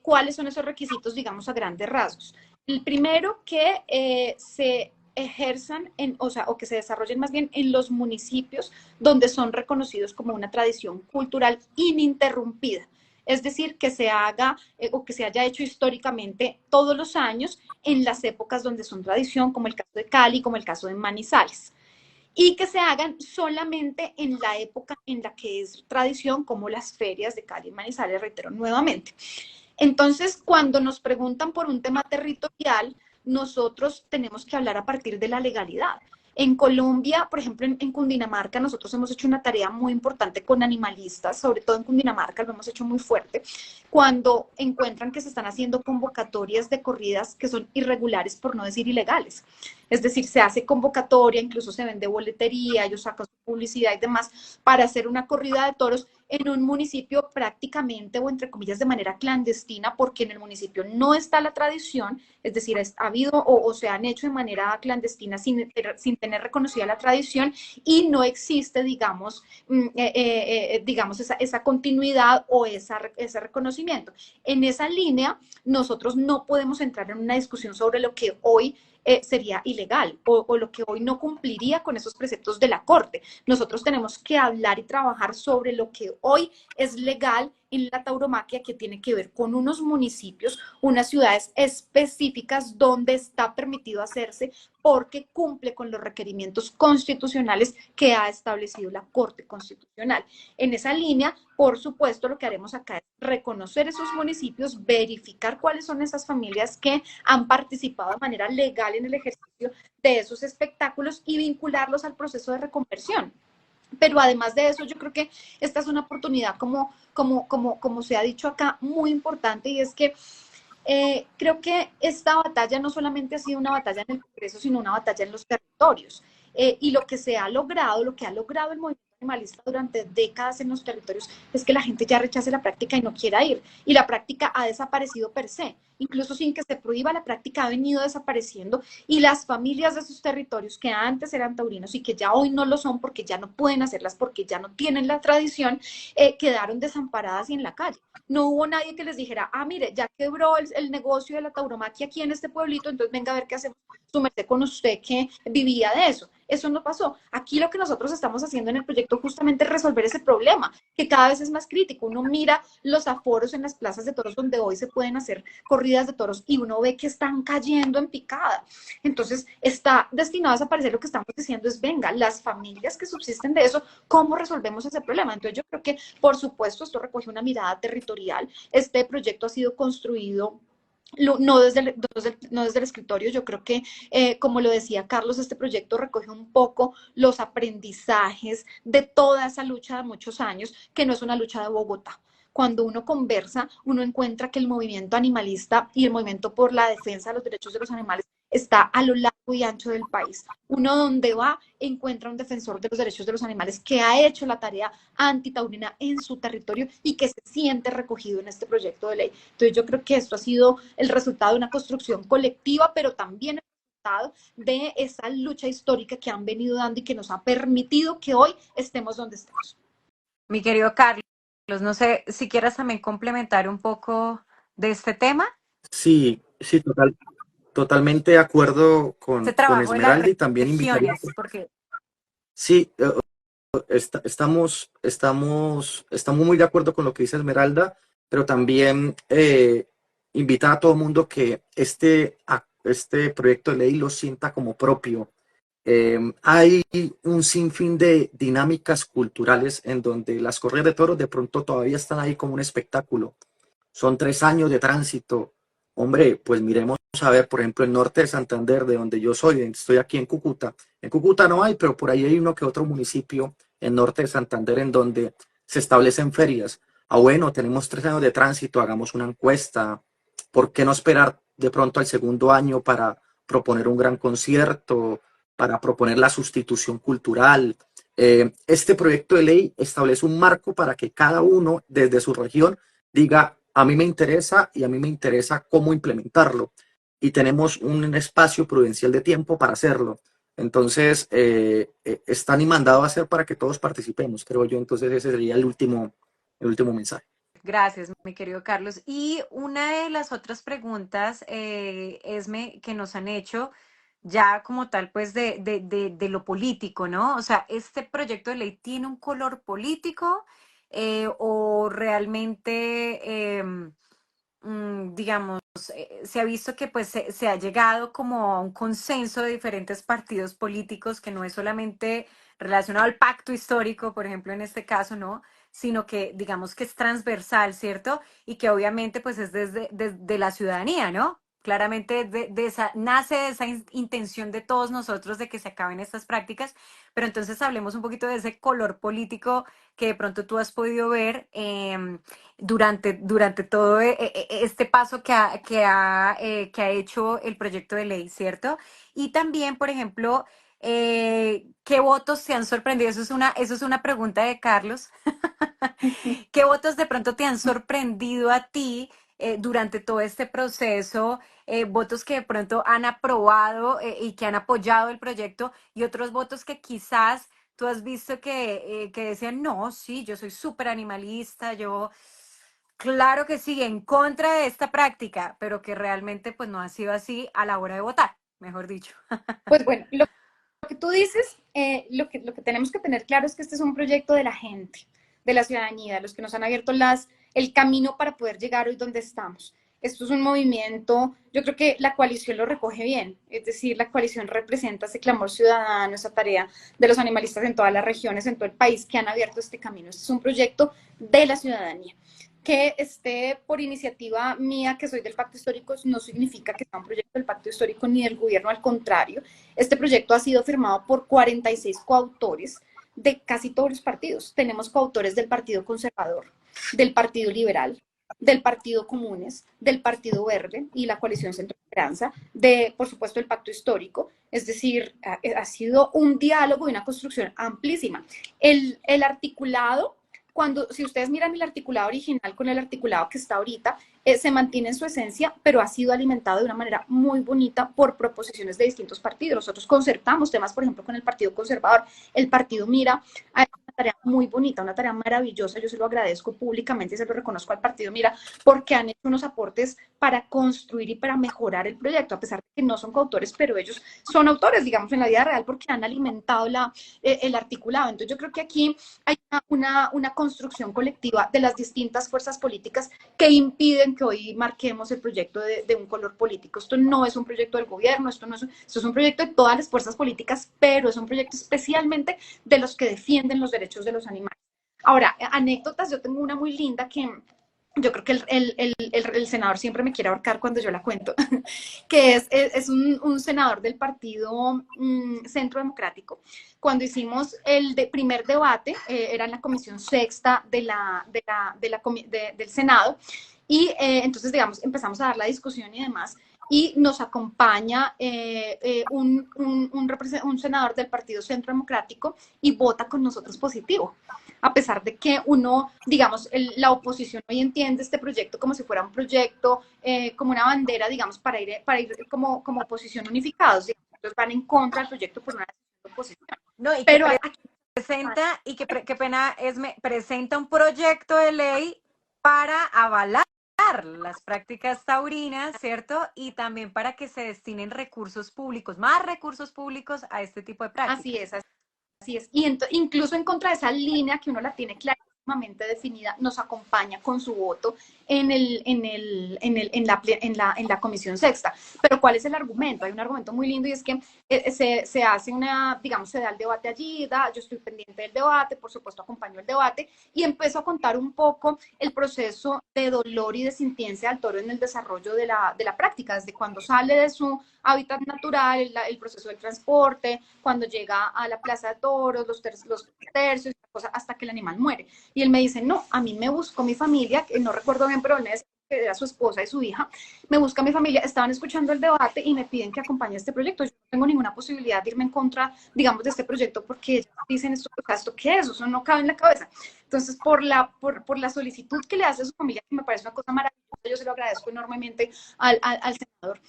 ¿Cuáles son esos requisitos, digamos, a grandes rasgos? El primero, que se ejerzan, o que se desarrollen más bien en los municipios donde son reconocidos como una tradición cultural ininterrumpida. Es decir, que se haga o que se haya hecho históricamente todos los años en las épocas donde son tradición, como el caso de Cali, como el caso de Manizales, y que se hagan solamente en la época en la que es tradición, como las ferias de Cali y Manizales, reitero nuevamente. Entonces, cuando nos preguntan por un tema territorial, nosotros tenemos que hablar a partir de la legalidad. En Colombia, por ejemplo, en Cundinamarca, nosotros hemos hecho una tarea muy importante con animalistas, sobre todo en Cundinamarca, lo hemos hecho muy fuerte, cuando encuentran que se están haciendo convocatorias de corridas que son irregulares, por no decir ilegales. Es decir, se hace convocatoria, incluso se vende boletería, ellos sacan su publicidad y demás para hacer una corrida de toros en un municipio prácticamente o entre comillas de manera clandestina, porque en el municipio no está la tradición, es decir, ha habido o se han hecho de manera clandestina sin tener reconocida la tradición y no existe, digamos, esa continuidad o ese reconocimiento. En esa línea, nosotros no podemos entrar en una discusión sobre lo que hoy sería ilegal o lo que hoy no cumpliría con esos preceptos de la Corte. Nosotros tenemos que hablar y trabajar sobre lo que hoy es legal en la tauromaquia, que tiene que ver con unos municipios, unas ciudades específicas donde está permitido hacerse porque cumple con los requerimientos constitucionales que ha establecido la Corte Constitucional. En esa línea, por supuesto, lo que haremos acá es reconocer esos municipios, verificar cuáles son esas familias que han participado de manera legal en el ejercicio de esos espectáculos y vincularlos al proceso de reconversión. Pero además de eso, yo creo que esta es una oportunidad, como se ha dicho acá, muy importante, y es que creo que esta batalla no solamente ha sido una batalla en el Congreso, sino una batalla en los territorios. Y lo que se ha logrado, lo que ha logrado el movimiento animalista durante décadas en los territorios, es que la gente ya rechace la práctica y no quiera ir. Y la práctica ha desaparecido per se. Incluso sin que se prohíba, la práctica ha venido desapareciendo, y las familias de esos territorios que antes eran taurinos y que ya hoy no lo son porque ya no pueden hacerlas, porque ya no tienen la tradición, quedaron desamparadas y en la calle. No hubo nadie que les dijera, mire, ya quebró el negocio de la tauromaquia aquí en este pueblito, entonces venga a ver qué hacemos, su merced, con usted que vivía de eso. Eso no pasó. Aquí lo que nosotros estamos haciendo en el proyecto justamente es resolver ese problema, que cada vez es más crítico. Uno mira los aforos en las plazas de toros donde hoy se pueden hacer corridas de toros y uno ve que están cayendo en picada. Entonces, está destinado a desaparecer. Lo que estamos diciendo es, venga, las familias que subsisten de eso, ¿cómo resolvemos ese problema? Entonces, yo creo que, por supuesto, esto recoge una mirada territorial. Este proyecto ha sido construido no desde el escritorio. Yo creo que, como lo decía Carlos, este proyecto recoge un poco los aprendizajes de toda esa lucha de muchos años, que no es una lucha de Bogotá. Cuando uno conversa, uno encuentra que el movimiento animalista y el movimiento por la defensa de los derechos de los animales está a lo largo y ancho del país. Uno donde va encuentra un defensor de los derechos de los animales que ha hecho la tarea antitaurina en su territorio y que se siente recogido en este proyecto de ley. Entonces yo creo que esto ha sido el resultado de una construcción colectiva, pero también el resultado de esa lucha histórica que han venido dando y que nos ha permitido que hoy estemos donde estemos. Mi querido Carlos, no sé si quieras también complementar un poco de este tema. Sí, sí, totalmente de acuerdo Este con trabajo de las Esmeralda, y también invitaría. regiones, porque Sí, estamos muy de acuerdo con lo que dice Esmeralda, pero también invita a todo el mundo que este proyecto de ley lo sienta como propio. Hay un sinfín de dinámicas culturales en donde las corridas de toros de pronto todavía están ahí como un espectáculo. Son 3 años de tránsito. Hombre, pues miremos a ver, por ejemplo, el norte de Santander, de donde yo soy, estoy aquí en Cúcuta. En Cúcuta no hay, pero por ahí hay uno que otro municipio en norte de Santander en donde se establecen ferias. Bueno, tenemos 3 años de tránsito, hagamos una encuesta. ¿Por qué no esperar de pronto al segundo año para proponer un gran concierto, para proponer la sustitución cultural? Este proyecto de ley establece un marco para que cada uno desde su región diga, a mí me interesa y a mí me interesa cómo implementarlo. Y tenemos un espacio prudencial de tiempo para hacerlo. Entonces, está ni mandado a hacer para que todos participemos, creo yo. Entonces, ese sería el último mensaje. gracias, mi querido Carlos. Y una de las otras preguntas, Esme, que nos han hecho ya como tal, pues de lo político, ¿no? O sea, ¿este proyecto de ley tiene un color político o realmente, digamos, se ha visto que pues se ha llegado como a un consenso de diferentes partidos políticos que no es solamente relacionado al pacto histórico, por ejemplo, en este caso, ¿no? Sino que digamos que es transversal, ¿cierto? Y que obviamente pues es desde la ciudadanía, ¿no? Claramente nace de esa intención de todos nosotros de que se acaben estas prácticas, pero entonces hablemos un poquito de ese color político que de pronto tú has podido ver durante todo este paso que ha hecho el proyecto de ley, ¿cierto? Y también, por ejemplo, ¿qué votos te han sorprendido? Eso es una pregunta de Carlos. ¿Qué votos de pronto te han sorprendido a ti durante todo este proceso? Votos que de pronto han aprobado y que han apoyado el proyecto, y otros votos que quizás tú has visto que decían, no, sí, yo soy súper animalista, yo, claro que sí, en contra de esta práctica, pero que realmente pues no ha sido así a la hora de votar. mejor dicho. Pues bueno, lo que tú dices, lo que tenemos que tener claro es que este es un proyecto de la gente, de la ciudadanía, de los que nos han abierto el camino para poder llegar hoy donde estamos. Esto es un movimiento, yo creo que la coalición lo recoge bien, es decir, la coalición representa ese clamor ciudadano, esa tarea de los animalistas en todas las regiones, en todo el país que han abierto este camino. Este es un proyecto de la ciudadanía. Que esté por iniciativa mía, que soy del Pacto Histórico, no significa que sea un proyecto del Pacto Histórico ni del gobierno, al contrario. Este proyecto ha sido firmado por 46 coautores de casi todos los partidos. Tenemos coautores del Partido Conservador, del Partido Liberal, del Partido Comunes, del Partido Verde y la Coalición Centro Esperanza, de, por supuesto, el Pacto Histórico. Es decir, ha sido un diálogo y una construcción amplísima. El articulado, si ustedes miran el articulado original con el articulado que está ahorita, se mantiene en su esencia, pero ha sido alimentado de una manera muy bonita por proposiciones de distintos partidos. Nosotros concertamos temas, por ejemplo, con el Partido Conservador. El partido Mira ha hecho una tarea muy bonita, una tarea maravillosa. Yo se lo agradezco públicamente y se lo reconozco al partido Mira, porque han hecho unos aportes para construir y para mejorar el proyecto, a pesar de que no son coautores, pero ellos son autores, digamos, en la vida real, porque han alimentado el articulado. Entonces yo creo que aquí hay una construcción colectiva de las distintas fuerzas políticas que impiden que hoy marquemos el proyecto de un color político. Esto no es un proyecto del gobierno, esto es un proyecto de todas las fuerzas políticas, pero es un proyecto especialmente de los que defienden los derechos de los animales. Ahora, anécdotas, yo tengo una muy linda que yo creo que el senador siempre me quiere ahorcar cuando yo la cuento, que es un senador del partido Centro Democrático. Cuando hicimos primer debate, era en la comisión sexta del Senado, y entonces, digamos, empezamos a dar la discusión y demás, y nos acompaña un senador del Partido Centro Democrático y vota con nosotros positivo, a pesar de que uno, digamos, la oposición hoy entiende este proyecto como si fuera un proyecto, como una bandera, digamos, para ir como oposición unificados. Ellos van en contra del proyecto por una decisión de oposición. No, y pero qué pena presenta un proyecto de ley para avalar las prácticas taurinas, ¿cierto? Y también para que se destinen recursos públicos, más recursos públicos a este tipo de prácticas. Así es. Y incluso en contra de esa línea que uno la tiene clarísimamente definida, nos acompaña con su voto en la comisión sexta. Pero ¿cuál es el argumento? Hay un argumento muy lindo y es que se hace digamos, se da el debate allí, yo estoy pendiente del debate, por supuesto acompaño el debate, y empiezo a contar un poco el proceso de dolor y de sintiencia del toro en el desarrollo de la práctica, desde cuando sale de su hábitat natural, el proceso del transporte, cuando llega a la plaza de toros, los tercios, hasta que el animal muere. Y él me dice, no, a mí me buscó mi familia, que no recuerdo bien, pero él me decía que era su esposa y su hija, me busca mi familia, estaban escuchando el debate y me piden que acompañe este proyecto. Yo no tengo ninguna posibilidad de irme en contra, digamos, de este proyecto, porque ellos dicen, ¿esto qué es? Eso no cabe en la cabeza. Entonces, por la solicitud que le hace a su familia, que me parece una cosa maravillosa, yo se lo agradezco enormemente al senador,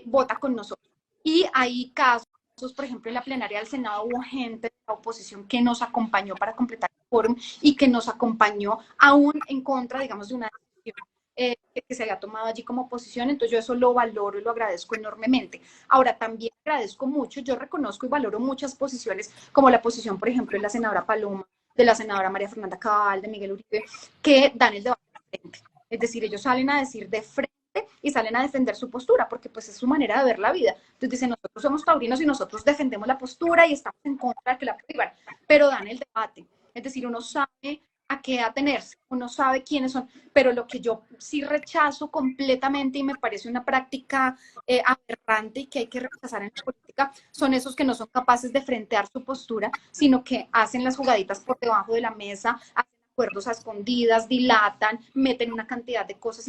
vota con nosotros. Y hay casos, por ejemplo, en la plenaria del Senado hubo gente de la oposición que nos acompañó para completar el quórum y que nos acompañó aún en contra, digamos, de una decisión que se había tomado allí como oposición. Entonces yo eso lo valoro y lo agradezco enormemente. Ahora, también agradezco mucho, yo reconozco y valoro muchas posiciones, como la posición, por ejemplo, de la senadora Paloma, de la senadora María Fernanda Cabal, de Miguel Uribe, que dan el debate de frente. Es decir, ellos salen a decir de frente y salen a defender su postura, porque pues es su manera de ver la vida. Entonces dicen, nosotros somos taurinos y nosotros defendemos la postura y estamos en contra de que la prohíban, pero dan el debate. Es decir, uno sabe a qué atenerse, uno sabe quiénes son, pero lo que yo sí rechazo completamente y me parece una práctica aberrante y que hay que rechazar en la política, son esos que no son capaces de frentear su postura, sino que hacen las jugaditas por debajo de la mesa, hacen acuerdos a escondidas, dilatan, meten una cantidad de cosas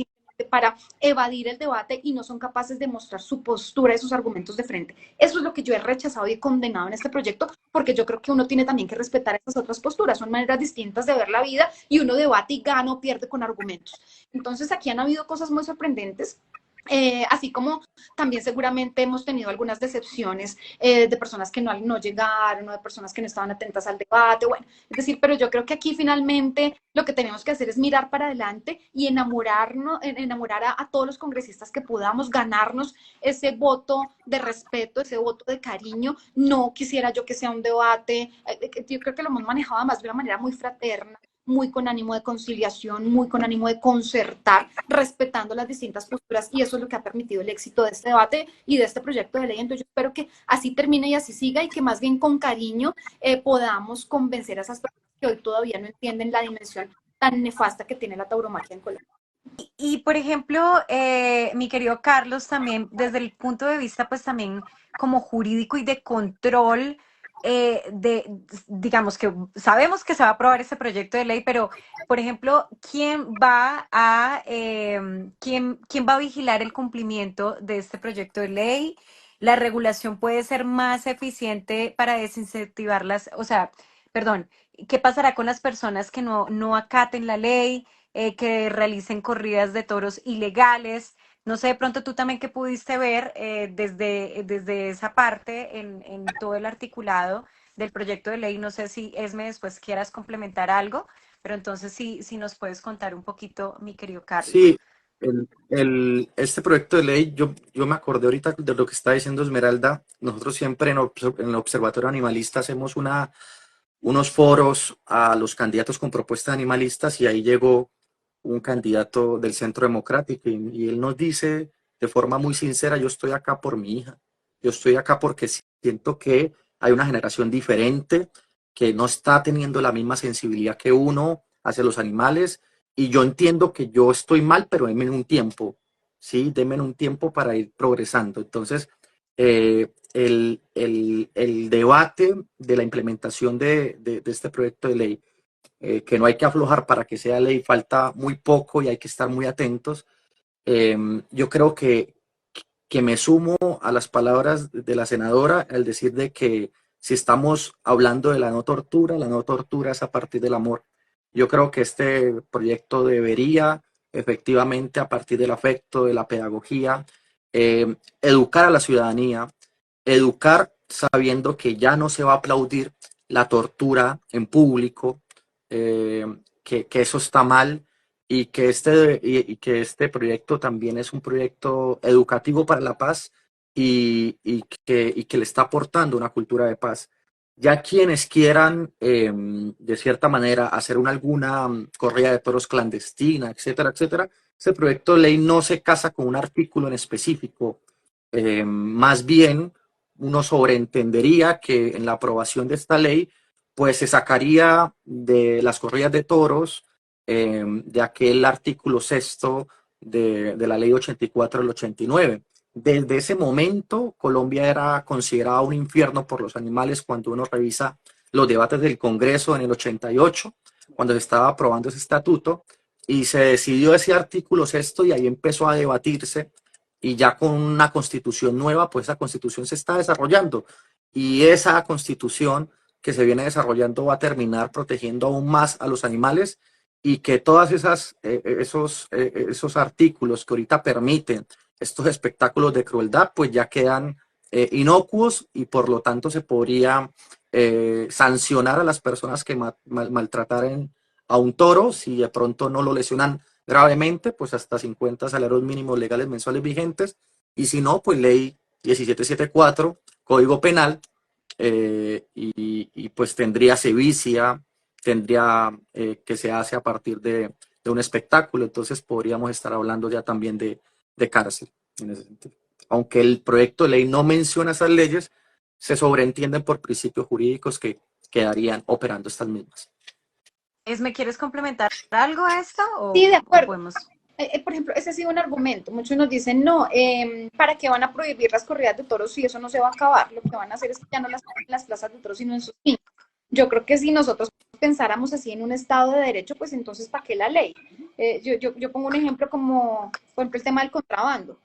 para evadir el debate y no son capaces de mostrar su postura y sus argumentos de frente. Eso es lo que yo he rechazado y he condenado en este proyecto, porque yo creo que uno tiene también que respetar esas otras posturas. Son maneras distintas de ver la vida y uno debate y gana o pierde con argumentos. Entonces aquí han habido cosas muy sorprendentes. Así como también seguramente hemos tenido algunas decepciones de personas que no llegaron o de personas que no estaban atentas al debate, bueno, es decir, pero yo creo que aquí finalmente lo que tenemos que hacer es mirar para adelante y enamorar a todos los congresistas que podamos, ganarnos ese voto de respeto, ese voto de cariño. No quisiera yo que sea un debate, yo creo que lo hemos manejado además de una manera muy fraterna, muy con ánimo de conciliación, muy con ánimo de concertar, respetando las distintas posturas, y eso es lo que ha permitido el éxito de este debate y de este proyecto de ley. Entonces yo espero que así termine y así siga, y que más bien con cariño podamos convencer a esas personas que hoy todavía no entienden la dimensión tan nefasta que tiene la tauromaquia en Colombia. Y por ejemplo, mi querido Carlos, también desde el punto de vista, pues también como jurídico y de control, digamos que sabemos que se va a aprobar este proyecto de ley, pero por ejemplo, quién va a vigilar el cumplimiento de este proyecto de ley? La regulación puede ser más eficiente para desincentivarlas, o sea, perdón, ¿qué pasará con las personas que no acaten la ley? Que realicen corridas de toros ilegales? No sé, de pronto tú también que pudiste ver desde esa parte en todo el articulado del proyecto de ley. No sé si Esme después quieras complementar algo, pero entonces sí nos puedes contar un poquito, mi querido Carlos. Sí, este proyecto de ley, yo me acordé ahorita de lo que está diciendo Esmeralda. Nosotros siempre en el Observatorio Animalista hacemos unos foros a los candidatos con propuestas animalistas, y ahí llegó un candidato del Centro Democrático, y él nos dice de forma muy sincera: yo estoy acá por mi hija, yo estoy acá porque siento que hay una generación diferente que no está teniendo la misma sensibilidad que uno hacia los animales, y yo entiendo que yo estoy mal, pero denme un tiempo, ¿sí? Denme un tiempo para ir progresando. Entonces, el debate de la implementación de este proyecto de ley, que no hay que aflojar para que sea ley, falta muy poco y hay que estar muy atentos. Yo creo que me sumo a las palabras de la senadora al decir de que si estamos hablando de la no tortura es a partir del amor. Yo creo que este proyecto debería efectivamente, a partir del afecto, de la pedagogía, educar a la ciudadanía, educar sabiendo que ya no se va a aplaudir la tortura en público, eh, que eso está mal, y que este proyecto también es un proyecto educativo para la paz, y que le está aportando una cultura de paz. Ya quienes quieran, de cierta manera, hacer alguna corrida de toros clandestina, etcétera, etcétera, ese proyecto de ley no se casa con un artículo en específico. Más bien, uno sobreentendería que en la aprobación de esta ley, pues se sacaría de las corridas de toros, de aquel artículo sexto de la ley 84 del 89. Desde ese momento, Colombia era considerada un infierno por los animales cuando uno revisa los debates del Congreso en el 88, cuando se estaba aprobando ese estatuto, y se decidió ese artículo sexto, y ahí empezó a debatirse, y ya con una constitución nueva, pues esa constitución se está desarrollando, y esa constitución que se viene desarrollando va a terminar protegiendo aún más a los animales, y que todas esos artículos que ahorita permiten estos espectáculos de crueldad, pues ya quedan inocuos, y por lo tanto se podría sancionar a las personas que maltrataren a un toro. Si de pronto no lo lesionan gravemente, pues hasta 50 salarios mínimos legales mensuales vigentes, y si no, pues ley 1774, Código Penal, y pues tendría sevicia, tendría que se hace a partir de un espectáculo. Entonces podríamos estar hablando ya también de cárcel en ese sentido. Aunque el proyecto de ley no menciona esas leyes, se sobreentienden por principios jurídicos que quedarían operando estas mismas. ¿Me quieres complementar algo a esto Sí, de o acuerdo. podemos? Por ejemplo, ese ha sido un argumento. Muchos nos dicen, no, ¿para qué van a prohibir las corridas de toros si eso no se va a acabar? Lo que van a hacer es que ya no las ponen en las plazas de toros, sino en sus fincas. Yo creo que si nosotros pensáramos así en un Estado de Derecho, pues entonces, ¿para qué la ley? Yo pongo un ejemplo como, por ejemplo, el tema del contrabando.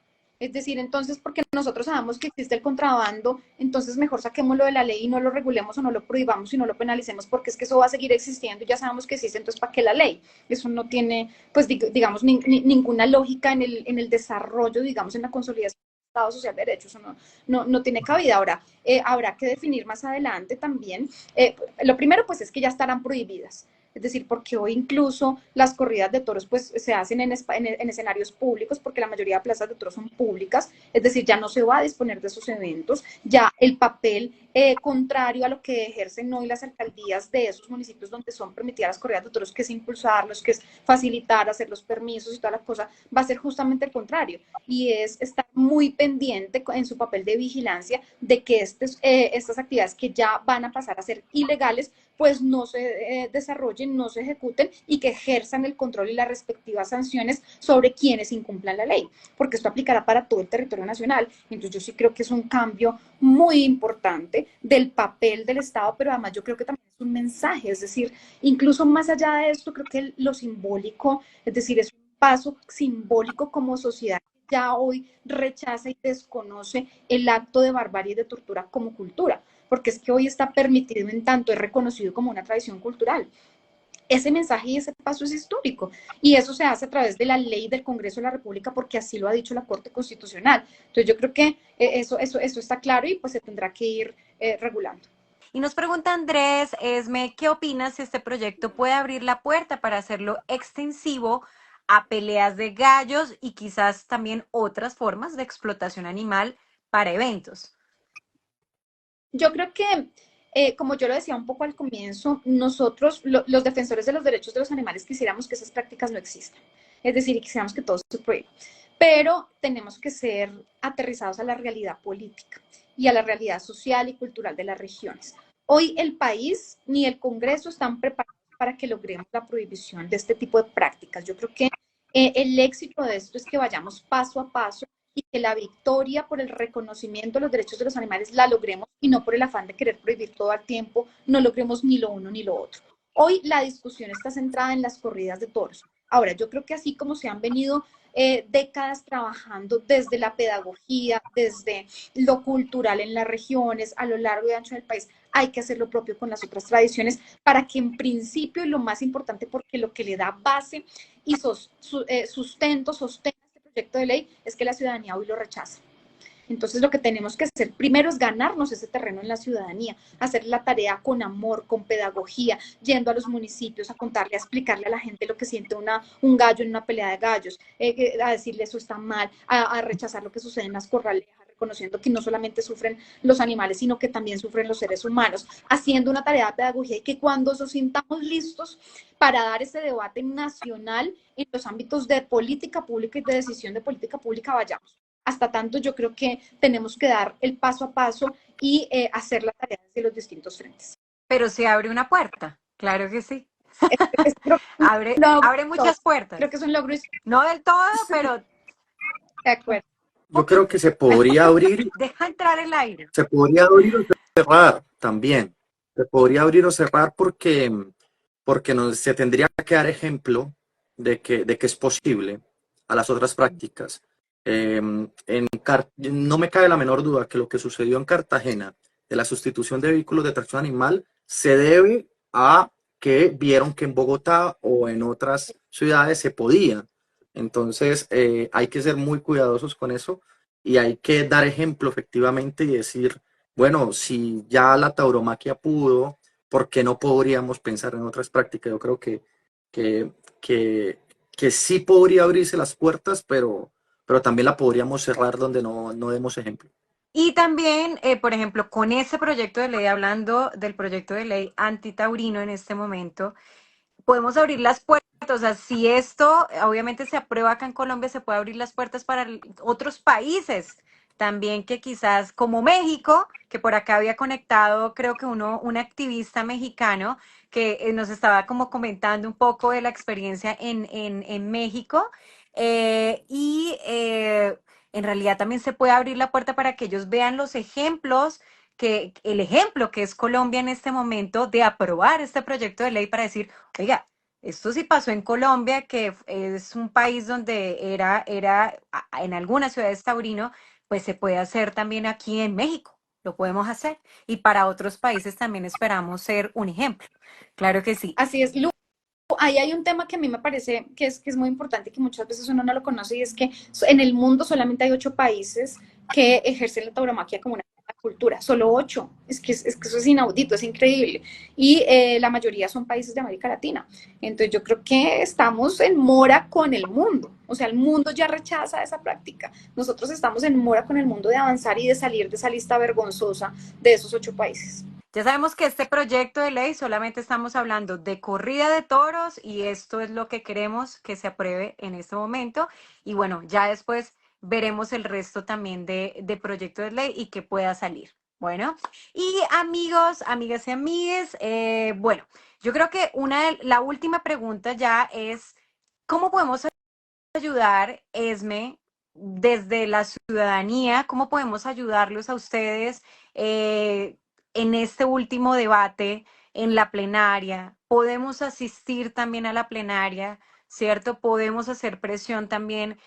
Es decir, entonces, porque nosotros sabemos que existe el contrabando, entonces mejor saquémoslo de la ley y no lo regulemos o no lo prohibamos y no lo penalicemos, porque es que eso va a seguir existiendo y ya sabemos que existe, entonces, ¿para qué la ley? Eso no tiene, pues, digamos, ninguna lógica en el desarrollo, digamos, en la consolidación del Estado social de derecho, eso no tiene cabida. Ahora, habrá que definir más adelante también, lo primero, pues, es que ya estarán prohibidas. Es decir, porque hoy incluso las corridas de toros pues se hacen en escenarios públicos, porque la mayoría de plazas de toros son públicas, es decir, ya no se va a disponer de esos eventos, ya el papel contrario a lo que ejercen hoy las alcaldías de esos municipios donde son permitidas las corridas de toros, que es impulsarlos, que es facilitar, hacer los permisos y toda la cosa, va a ser justamente el contrario, y es estar muy pendiente en su papel de vigilancia de que estas actividades que ya van a pasar a ser ilegales, pues no se desarrollen, no se ejecuten y que ejerzan el control y las respectivas sanciones sobre quienes incumplan la ley, porque esto aplicará para todo el territorio nacional. Entonces yo sí creo que es un cambio muy importante del papel del Estado, pero además yo creo que también es un mensaje, es decir, incluso más allá de esto, creo que lo simbólico, es decir, es un paso simbólico como sociedad que ya hoy rechaza y desconoce el acto de barbarie y de tortura como cultura, porque es que hoy está permitido en tanto es reconocido como una tradición cultural. Ese mensaje y ese paso es histórico, y eso se hace a través de la ley del Congreso de la República, porque así lo ha dicho la Corte Constitucional. Entonces yo creo que eso está claro y pues se tendrá que ir regulando. Y nos pregunta Andrés Esme, ¿qué opinas si este proyecto puede abrir la puerta para hacerlo extensivo a peleas de gallos y quizás también otras formas de explotación animal para eventos? Yo creo que, como yo lo decía un poco al comienzo, nosotros, los defensores de los derechos de los animales, quisiéramos que esas prácticas no existan. Es decir, quisiéramos que todo se prohíba. Pero tenemos que ser aterrizados a la realidad política y a la realidad social y cultural de las regiones. Hoy el país ni el Congreso están preparados para que logremos la prohibición de este tipo de prácticas. Yo creo que el éxito de esto es que vayamos paso a paso y que la victoria por el reconocimiento de los derechos de los animales la logremos, y no por el afán de querer prohibir todo al tiempo, no logremos ni lo uno ni lo otro. Hoy la discusión está centrada en las corridas de toros. Ahora, yo creo que así como se han venido décadas trabajando desde la pedagogía, desde lo cultural en las regiones, a lo largo y ancho del país, hay que hacer lo propio con las otras tradiciones para que en principio, y lo más importante, porque lo que le da base y sustento a este proyecto de ley es que la ciudadanía hoy lo rechaza. Entonces lo que tenemos que hacer primero es ganarnos ese terreno en la ciudadanía, hacer la tarea con amor, con pedagogía, yendo a los municipios a contarle, a explicarle a la gente lo que siente un gallo en una pelea de gallos, a decirle eso está mal, a rechazar lo que sucede en las corralejas, reconociendo que no solamente sufren los animales, sino que también sufren los seres humanos, haciendo una tarea de pedagogía, y que cuando nos sintamos listos para dar ese debate nacional en los ámbitos de política pública y de decisión de política pública vayamos. Hasta tanto, yo creo que tenemos que dar el paso a paso y hacer la tarea de los distintos frentes. Pero se abre una puerta, claro que sí. Abre muchas puertas. Creo que es un logro. No del todo, pero de acuerdo. Yo creo que se podría abrir. Deja entrar el aire. Se podría abrir o cerrar también. Se podría abrir o cerrar porque se tendría que dar ejemplo de que es posible a las otras prácticas. No me cabe la menor duda que lo que sucedió en Cartagena de la sustitución de vehículos de tracción animal se debe a que vieron que en Bogotá o en otras ciudades se podía. Entonces hay que ser muy cuidadosos con eso y hay que dar ejemplo efectivamente y decir, bueno, si ya la tauromaquia pudo, ¿por qué no podríamos pensar en otras prácticas? Yo creo que sí podría abrirse las puertas, pero también la podríamos cerrar donde no demos ejemplo. Y también, por ejemplo, con ese proyecto de ley, hablando del proyecto de ley antitaurino en este momento, podemos abrir las puertas. O sea, si esto obviamente se aprueba acá en Colombia, se puede abrir las puertas para otros países también, que quizás como México, que por acá había conectado, creo que un activista mexicano que nos estaba como comentando un poco de la experiencia en México. En realidad también se puede abrir la puerta para que ellos vean los ejemplos, el ejemplo que es Colombia en este momento de aprobar este proyecto de ley para decir, oiga, Esto sí pasó en Colombia, que es un país donde en algunas ciudades taurino, pues se puede hacer también aquí en México, lo podemos hacer. Y para otros países también esperamos ser un ejemplo. Claro que sí. Así es, Lu. Ahí hay un tema que a mí me parece que es muy importante y que muchas veces uno no lo conoce, y es que en el mundo solamente hay 8 países que ejercen la tauromaquia como una cultura, solo 8. Es que eso es inaudito, es increíble. Y la mayoría son países de América Latina. Entonces yo creo que estamos en mora con el mundo. O sea, el mundo ya rechaza esa práctica. Nosotros estamos en mora con el mundo de avanzar y de salir de esa lista vergonzosa de esos 8 países. Ya sabemos que este proyecto de ley solamente estamos hablando de corrida de toros y esto es lo que queremos que se apruebe en este momento. Y bueno, ya después veremos el resto también de proyecto de ley y que pueda salir. Bueno, y amigos, amigas y amigues, bueno, yo creo que la última pregunta ya es, ¿cómo podemos ayudar, Esme, desde la ciudadanía? ¿Cómo podemos ayudarlos a ustedes en este último debate, en la plenaria? Podemos asistir también a la plenaria, ¿cierto? Podemos hacer presión también,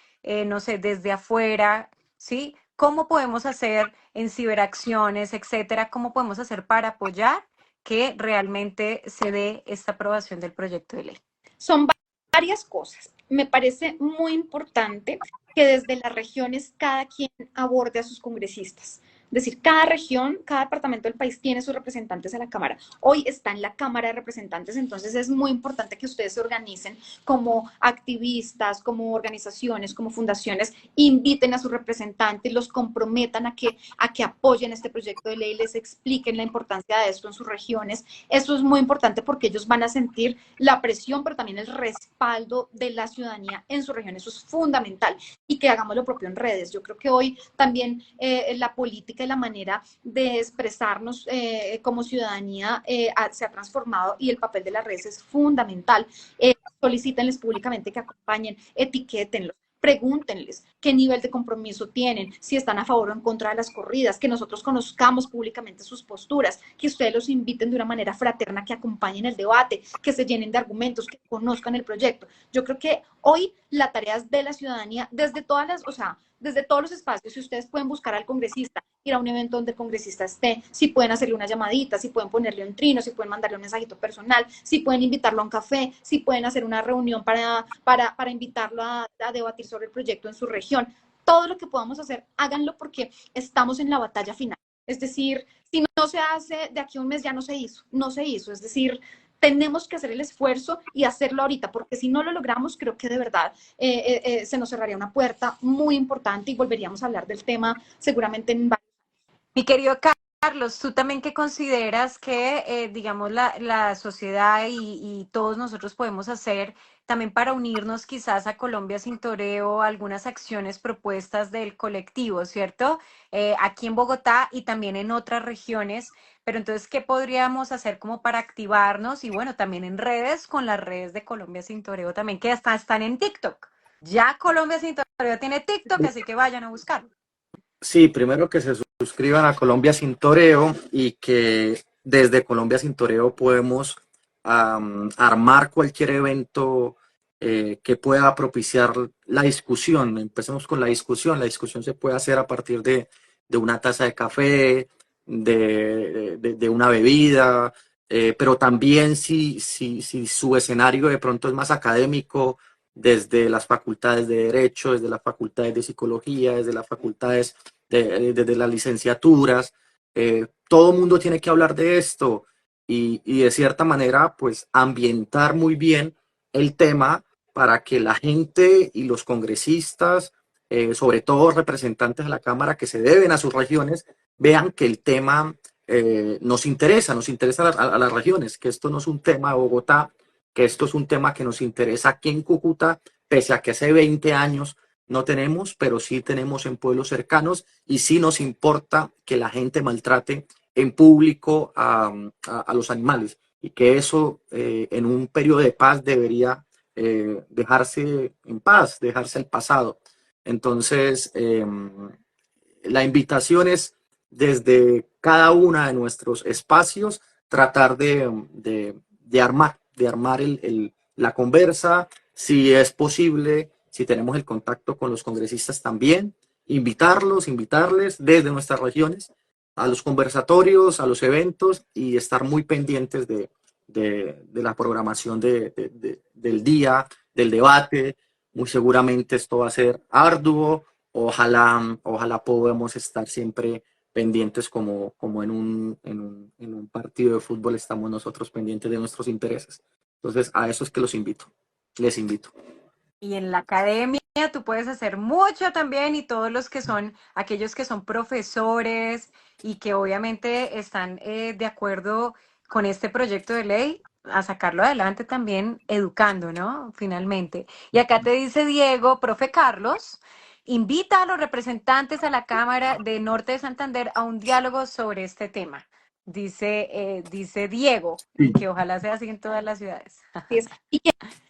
no sé, desde afuera, ¿sí? ¿Cómo podemos hacer en ciberacciones, etcétera? ¿Cómo podemos hacer para apoyar que realmente se dé esta aprobación del proyecto de ley? Son varias cosas. Me parece muy importante que desde las regiones cada quien aborde a sus congresistas. Es decir, cada región, cada departamento del país tiene sus representantes a la Cámara. Hoy está en la Cámara de Representantes, entonces es muy importante que ustedes se organicen como activistas, como organizaciones, como fundaciones, inviten a sus representantes, los comprometan a que apoyen este proyecto de ley, les expliquen la importancia de esto en sus regiones. Eso es muy importante porque ellos van a sentir la presión, pero también el respaldo de la ciudadanía en su región. Eso es fundamental. Y que hagamos lo propio en redes. Yo creo que hoy también la política y la manera de expresarnos como ciudadanía se ha transformado y el papel de las redes es fundamental. Solicítenles públicamente que acompañen, etiquétenlos, pregúntenles qué nivel de compromiso tienen, si están a favor o en contra de las corridas, que nosotros conozcamos públicamente sus posturas, que ustedes los inviten de una manera fraterna, que acompañen el debate, que se llenen de argumentos, que conozcan el proyecto. Yo creo que hoy la tarea es de la ciudadanía desde todas las, o sea, desde todos los espacios. Si ustedes pueden buscar al congresista, ir a un evento donde el congresista esté, si pueden hacerle una llamadita, si pueden ponerle un trino, si pueden mandarle un mensajito personal, si pueden invitarlo a un café, si pueden hacer una reunión para invitarlo a debatir sobre el proyecto en su región. Todo lo que podamos hacer, háganlo porque estamos en la batalla final. Es decir, si no se hace de aquí a un mes, ya no se hizo, no se hizo. Es decir, tenemos que hacer el esfuerzo y hacerlo ahorita, porque si no lo logramos, creo que de verdad se nos cerraría una puerta muy importante y volveríamos a hablar del tema seguramente en varios. Mi querido Carlos, ¿tú también qué consideras que, digamos, la sociedad y todos nosotros podemos hacer también para unirnos quizás a Colombia Sin Toreo, algunas acciones propuestas del colectivo, ¿cierto? Aquí en Bogotá y también en otras regiones, pero entonces, ¿qué podríamos hacer como para activarnos? Y bueno, también en redes, con las redes de Colombia Sin Toreo también, que hasta están en TikTok. Ya Colombia Sin Toreo tiene TikTok, así que vayan a buscarlo. Sí, primero que se suscriban a Colombia Sin Toreo y que desde Colombia Sin Toreo podemos armar cualquier evento que pueda propiciar la discusión. Empecemos con la discusión. La discusión se puede hacer a partir de una taza de café, de una bebida, pero también si su escenario de pronto es más académico, desde las facultades de Derecho, desde las facultades de Psicología, desde las facultades desde las licenciaturas, todo el mundo tiene que hablar de esto y de cierta manera pues ambientar muy bien el tema para que la gente y los congresistas, sobre todo representantes de la Cámara que se deben a sus regiones, vean que el tema nos interesa a las regiones, que esto no es un tema de Bogotá, que esto es un tema que nos interesa aquí en Cúcuta, pese a que hace 20 años no tenemos, pero sí tenemos en pueblos cercanos y sí nos importa que la gente maltrate en público a los animales y que eso en un periodo de paz debería dejarse en paz, dejarse el pasado. Entonces, la invitación es desde cada uno de nuestros espacios tratar de armar la conversa, si es posible, si tenemos el contacto con los congresistas también, invitarles desde nuestras regiones a los conversatorios, a los eventos y estar muy pendientes de la programación del día, del debate. Muy seguramente esto va a ser arduo. Ojalá podamos estar siempre pendientes como en un partido de fútbol estamos nosotros pendientes de nuestros intereses. Entonces, a eso es que les invito. Y en la academia tú puedes hacer mucho también y todos los que son, aquellos que son profesores y que obviamente están de acuerdo con este proyecto de ley, a sacarlo adelante también educando, ¿no? Finalmente. Y acá te dice Diego, profe Carlos, invita a los representantes a la Cámara de Norte de Santander a un diálogo sobre este tema. Dice Diego, y que ojalá sea así en todas las ciudades. Y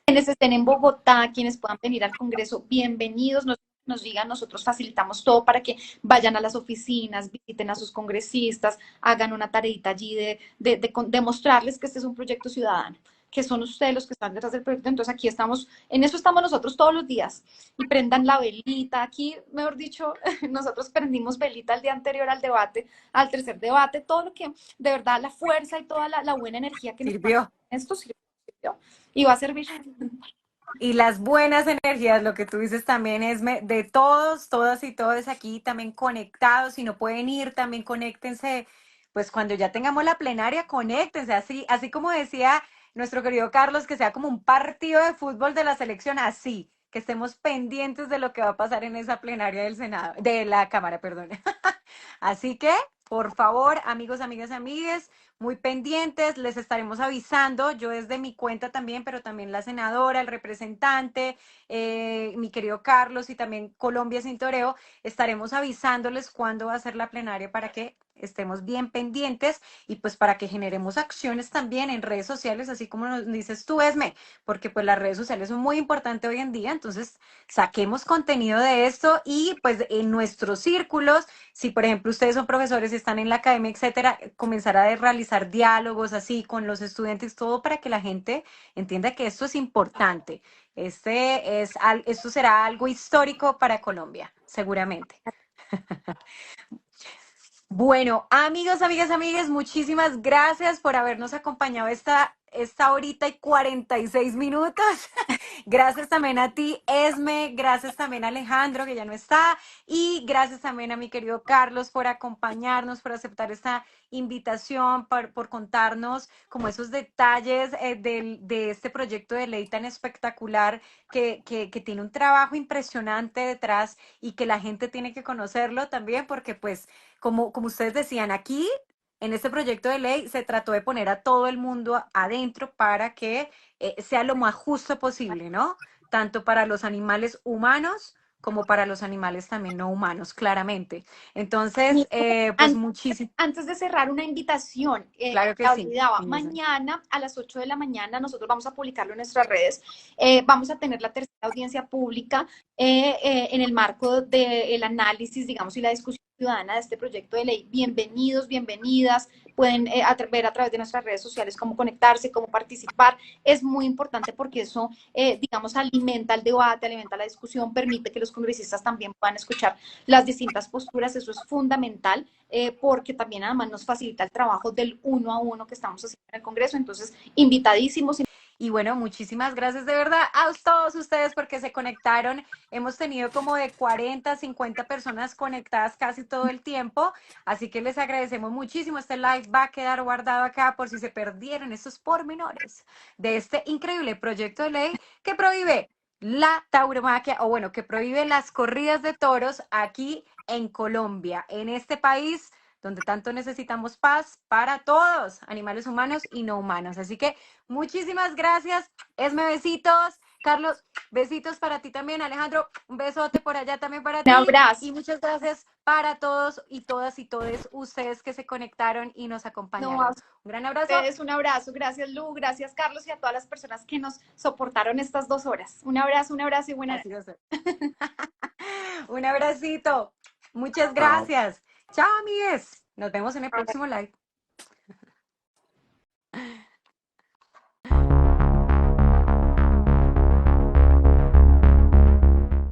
quienes estén en Bogotá, quienes puedan venir al Congreso, bienvenidos. Nos digan, nosotros facilitamos todo para que vayan a las oficinas, visiten a sus congresistas, hagan una tareita allí de mostrarles que este es un proyecto ciudadano, que son ustedes los que están detrás del proyecto. Entonces aquí estamos, en eso estamos nosotros todos los días. Y prendan la velita. Aquí, mejor dicho, nosotros prendimos velita el día anterior al debate, al tercer debate, todo lo que, de verdad, la fuerza y toda la buena energía que nos Sirvió. esto sirvió y va a servir. Y las buenas energías, lo que tú dices también es de todos, todas y todos aquí también conectados. Si no pueden ir, también conéctense. Pues cuando ya tengamos la plenaria, conéctense. Así como decía nuestro querido Carlos, que sea como un partido de fútbol de la selección, así, que estemos pendientes de lo que va a pasar en esa plenaria del Senado, de la Cámara, perdón. Así que, por favor, amigos, amigas, amigues, muy pendientes, les estaremos avisando, yo desde mi cuenta también, pero también la senadora, el representante, mi querido Carlos y también Colombia Sin Toreo, estaremos avisándoles cuándo va a ser la plenaria para que estemos bien pendientes y pues para que generemos acciones también en redes sociales, así como nos dices tú, Esme, porque pues las redes sociales son muy importantes hoy en día, entonces saquemos contenido de esto y pues en nuestros círculos, si por ejemplo ustedes son profesores y están en la academia, etcétera, comenzar a realizar diálogos así con los estudiantes, todo para que la gente entienda que esto es importante. Esto será algo histórico para Colombia, seguramente. Bueno, amigos, amigas, amigues, muchísimas gracias por habernos acompañado esta horita y 46 minutos. Gracias también a ti, Esme, gracias también a Alejandro, que ya no está, y gracias también a mi querido Carlos por acompañarnos, por aceptar esta invitación, por contarnos como esos detalles de este proyecto de ley tan espectacular que tiene un trabajo impresionante detrás y que la gente tiene que conocerlo también, porque pues, como ustedes decían, aquí en este proyecto de ley se trató de poner a todo el mundo adentro para que sea lo más justo posible, ¿no? Tanto para los animales humanos como para los animales también no humanos, claramente. Entonces, pues muchísimo. Antes de cerrar, una invitación, Claro que la sí. olvidaba, mañana a las 8 de la mañana nosotros vamos a publicarlo en nuestras redes, vamos a tener la tercera audiencia pública en el marco del análisis, digamos, y la discusión ciudadana de este proyecto de ley. Bienvenidos, bienvenidas, pueden ver a través de nuestras redes sociales cómo conectarse, cómo participar. Es muy importante porque eso, digamos, alimenta el debate, alimenta la discusión, permite que los congresistas también puedan escuchar las distintas posturas. Eso es fundamental porque también además nos facilita el trabajo del uno a uno que estamos haciendo en el Congreso. Entonces, invitadísimos. Y bueno, muchísimas gracias de verdad a todos ustedes porque se conectaron. Hemos tenido como de 40, 50 personas conectadas casi todo el tiempo. Así que les agradecemos muchísimo. Este live va a quedar guardado acá por si se perdieron esos pormenores de este increíble proyecto de ley que prohíbe la tauromaquia, o bueno, que prohíbe las corridas de toros aquí en Colombia, en este país donde tanto necesitamos paz para todos, animales humanos y no humanos. Así que muchísimas gracias. Esme, besitos. Carlos, besitos para ti también. Alejandro, un besote por allá también para ti. Un abrazo. Y muchas gracias para todos y todas y todos ustedes que se conectaron y nos acompañaron. No, un gran abrazo. Un abrazo. Gracias, Lu. Gracias, Carlos, y a todas las personas que nos soportaron estas 2 horas. Un abrazo y buenas noches. Un abracito. Muchas gracias. Chao, amigues. Nos vemos en el próximo live.